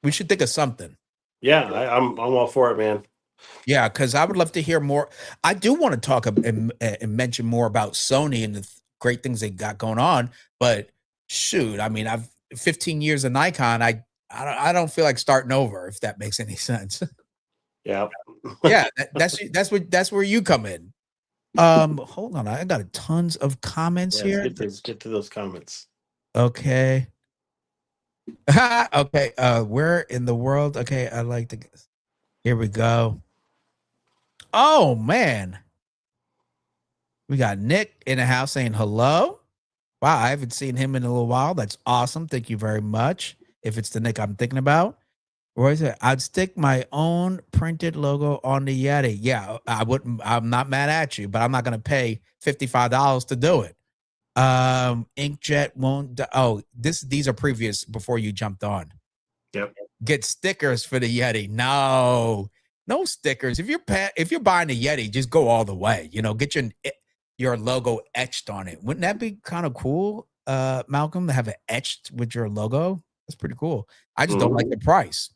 We should think of something. Yeah, I'm all for it, man. Yeah, because I would love to hear more. I do want to talk and mention more about Sony and the great things they got going on. But shoot, I mean, I've 15 years of Nikon. I don't feel like starting over, if that makes any sense. Yeah. Yeah, that's where you come in. Hold on, I got tons of comments here. Let's get to those comments. Okay. Okay. Where in the world? Okay, I like to. Here we go. Oh man, we got Nick in the house saying hello. Wow, I haven't seen him in a little while. That's awesome. Thank you very much. If it's the Nick I'm thinking about. Or is it? I'd stick my own printed logo on the Yeti. Yeah, I wouldn't. I'm not mad at you, but I'm not going to pay $55 to do it. Inkjet won't. These are previous before you jumped on. Yep. Get stickers for the Yeti. No stickers. If you're buying the Yeti, just go all the way. Get your logo etched on it. Wouldn't that be kind of cool, Malcolm, to have it etched with your logo? That's pretty cool. I just don't like the price.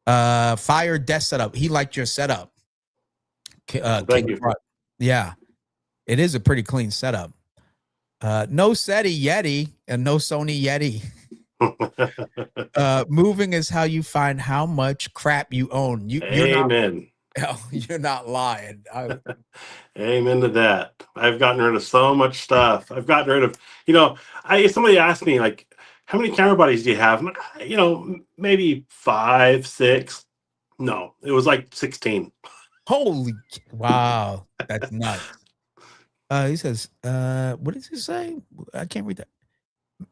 Fire desk setup. He liked your setup. Thank you. Yeah, it is a pretty clean setup. No SETI Yeti and no Sony Yeti. Moving is how you find how much crap you own. You're not lying. Amen to that. I've gotten rid of so much stuff. I've gotten rid of, somebody asked me like, how many camera bodies do you have? Maybe 5, 6. No, it was like 16. Holy wow, that's nuts. He says, what does he say? I can't read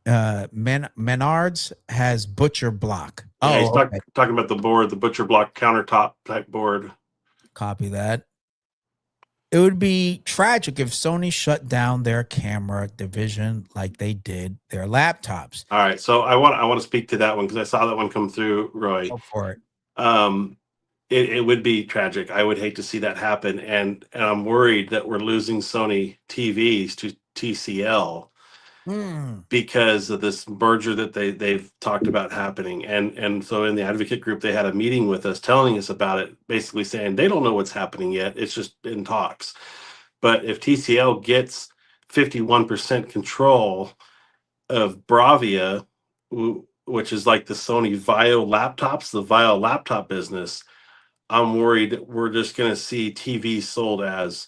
that. Menards has butcher block. Yeah, he's Oh, okay. talking about the board, the butcher block countertop type board. Copy that. It would be tragic if Sony shut down their camera division like they did their laptops. All right, so I want to speak to that one because I saw that one come through, Roy. Go for it. It would be tragic. I would hate to see that happen, and I'm worried that we're losing Sony TVs to TCL because of this merger that they've talked about happening. And so in the advocate group, they had a meeting with us telling us about it, basically saying they don't know what's happening yet. It's just in talks. But if TCL gets 51% control of Bravia, which is like the Sony Vio laptops, the Vio laptop business, I'm worried that we're just going to see TVs sold as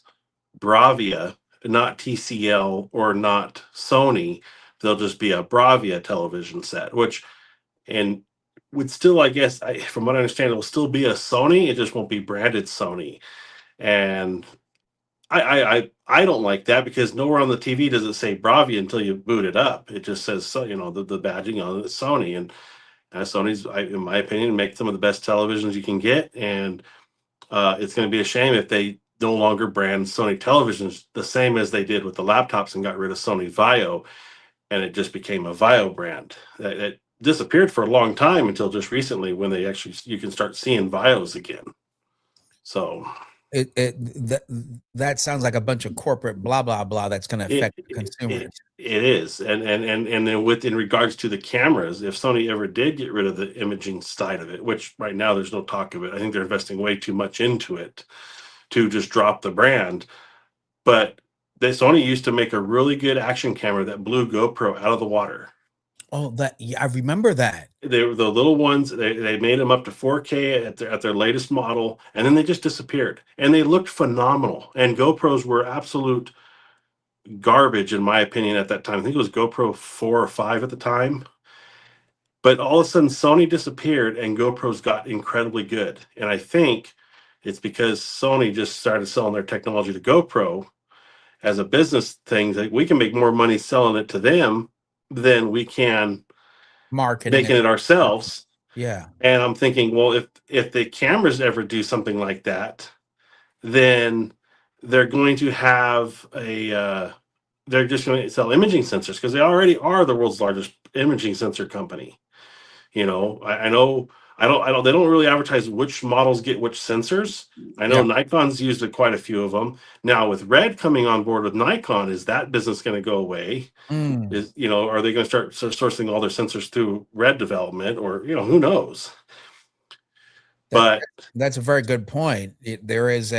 Bravia, not TCL or not Sony. They'll just be a Bravia television set, which and would still, I guess, from what I understand, it will still be a Sony. It just won't be branded Sony. And I don't like that because nowhere on the TV does it say Bravia until you boot it up. It just says, so the badging on it is Sony, and Sony's, in my opinion, make some of the best televisions you can get, and it's going to be a shame if they no longer brand Sony televisions the same as they did with the laptops and got rid of Sony Vio, and it just became a Vio brand. It disappeared for a long time until just recently when they actually you can start seeing Vios again. So that sounds like a bunch of corporate blah blah blah that's going to affect consumers. It is, and then in regards to the cameras, if Sony ever did get rid of the imaging side of it, which right now there's no talk of it, I think they're investing way too much into it to just drop the brand. But Sony used to make a really good action camera that blew GoPro out of the water. Oh, I remember that. They were the little ones. They made them up to 4K at their latest model, and then they just disappeared. And they looked phenomenal. And GoPros were absolute garbage, in my opinion, at that time. I think it was GoPro 4 or 5 at the time. But all of a sudden, Sony disappeared, and GoPros got incredibly good. And I think it's because Sony just started selling their technology to GoPro as a business thing. That we can make more money selling it to them than we can making it ourselves. Yeah. And I'm thinking, well, if the cameras ever do something like that, then they're going to have they're just going to sell imaging sensors because they already are the world's largest imaging sensor company. I know they don't really advertise which models get which sensors. I know Nikon's used quite a few of them. Now with Red coming on board with Nikon, is that business going to go away? Is are they going to start sourcing all their sensors through Red development, or who knows? But that's a very good point. There is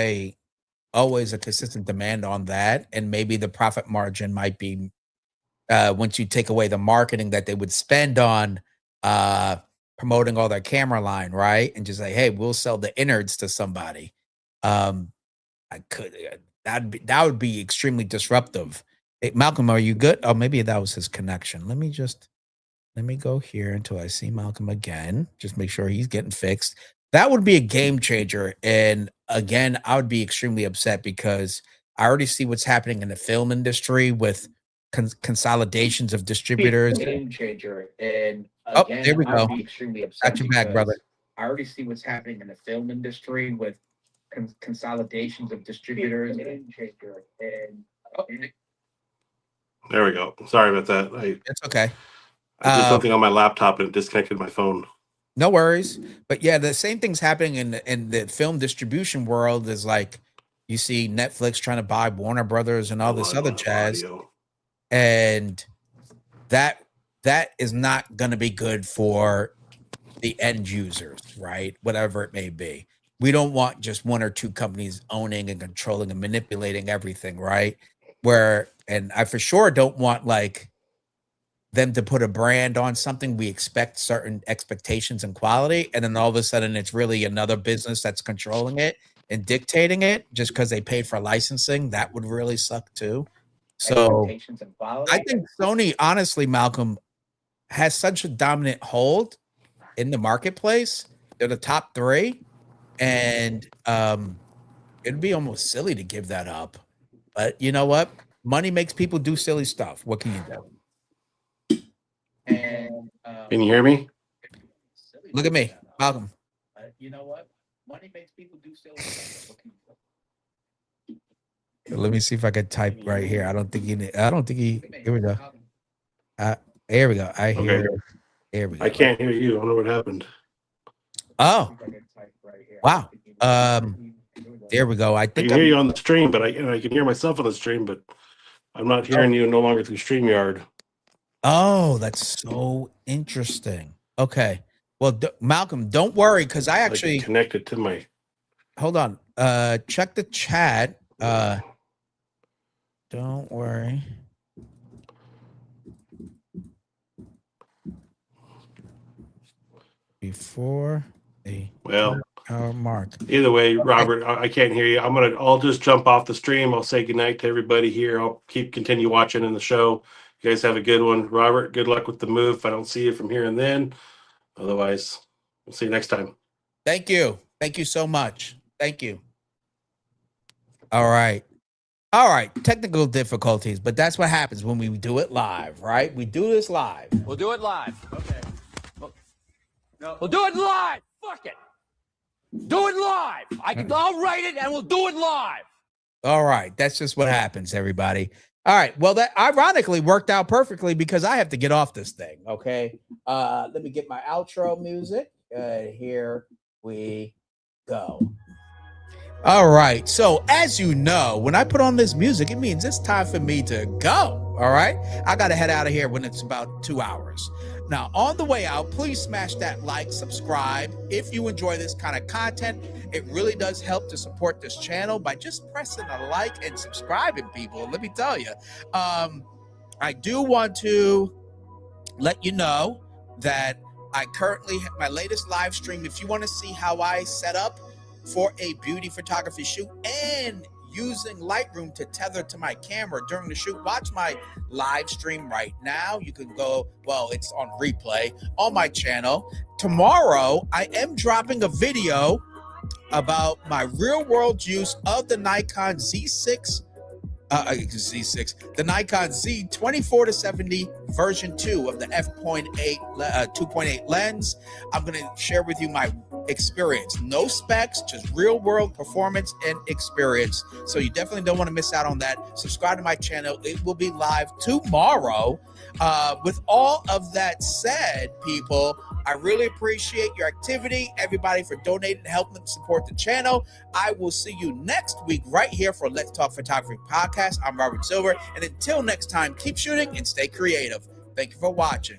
always a consistent demand on that, and maybe the profit margin might be once you take away the marketing that they would spend on promoting all their camera line, right? And just like, hey, we'll sell the innards to somebody. That would be extremely disruptive. Hey, Malcolm, are you good? Oh, maybe that was his connection. Let me go here until I see Malcolm again. Just make sure he's getting fixed. That would be a game changer. And again, I would be extremely upset because I already see what's happening in the film industry with consolidations of distributors. Game changer. And again, there we go. Be extremely upset. Got you back, brother. I already see what's happening in the film industry with consolidations of distributors. Game changer. And there we go. Sorry about that. It's okay. I did something on my laptop and it disconnected my phone. No worries. But yeah, the same thing's happening in the film distribution world. Is like you see Netflix trying to buy Warner Brothers and all this other jazz. And that is not going to be good for the end users, right? Whatever it may be. We don't want just one or two companies owning and controlling and manipulating everything, right? And I for sure don't want like them to put a brand on something. We expect certain expectations and quality, and then all of a sudden it's really another business that's controlling it and dictating it just because they paid for licensing. That would really suck too. So I think Sony, honestly, Malcolm, has such a dominant hold in the marketplace. They're the top 3, and it'd be almost silly to give that up. But you know what? Money makes people do silly stuff. What can you do? And can you hear me? Look at me, Malcolm. You know what? Money makes people do silly stuff. Let me see if I can type right here. I don't think he. Here we go. Here we go. I hear. Okay. Here we go. I can't hear you. I don't know what happened. Oh. Wow. There we go. I I think can hear you on the stream, but I can hear myself on the stream, but I'm not hearing you no longer through StreamYard. Oh, that's so interesting. Okay. Well, Malcolm, don't worry, because I actually connected to my. Hold on. Check the chat. Don't worry. Before the hour mark. Either way, Robert, I can't hear you. I'll just jump off the stream. I'll say goodnight to everybody here. I'll continue watching in the show. You guys have a good one. Robert, good luck with the move. If I don't see you from here and then. Otherwise, we'll see you next time. Thank you. Thank you so much. Thank you. All right. All right. Technical difficulties, but that's what happens when we do it live, right? We do this live. We'll do it live. Okay. We'll do it live. Fuck it. Do it live. I'll write it and we'll do it live. All right. That's just what happens, everybody. All right. Well, that ironically worked out perfectly because I have to get off this thing. Okay. Let me get my outro music. Here we go. All right. So as you know, when I put on this music, it means it's time for me to go. All right. I got to head out of here when it's about 2 hours. Now, on the way out, please smash that like, subscribe. If you enjoy this kind of content, it really does help to support this channel by just pressing a like and subscribing, people. Let me tell you, I do want to let you know that I currently have my latest live stream. If you want to see how I set up for a beauty photography shoot and using Lightroom to tether to my camera during the shoot, watch my live stream right now. You can go, well, it's on replay on my channel. Tomorrow, I am dropping a video about my real world use of the Nikon Z6, the Nikon Z24-70 version 2 of the f.8 2.8 lens. I'm going to share with you my experience. No specs, just real world performance and experience. So you definitely don't want to miss out on that. Subscribe to my channel. It will be live tomorrow. With all of that said, people, I really appreciate your activity, everybody, for donating and helping support the channel. I will see you next week right here for Let's Talk Photography Podcast. I'm Robert Silver, and until next time, keep shooting and stay creative. Thank you for watching.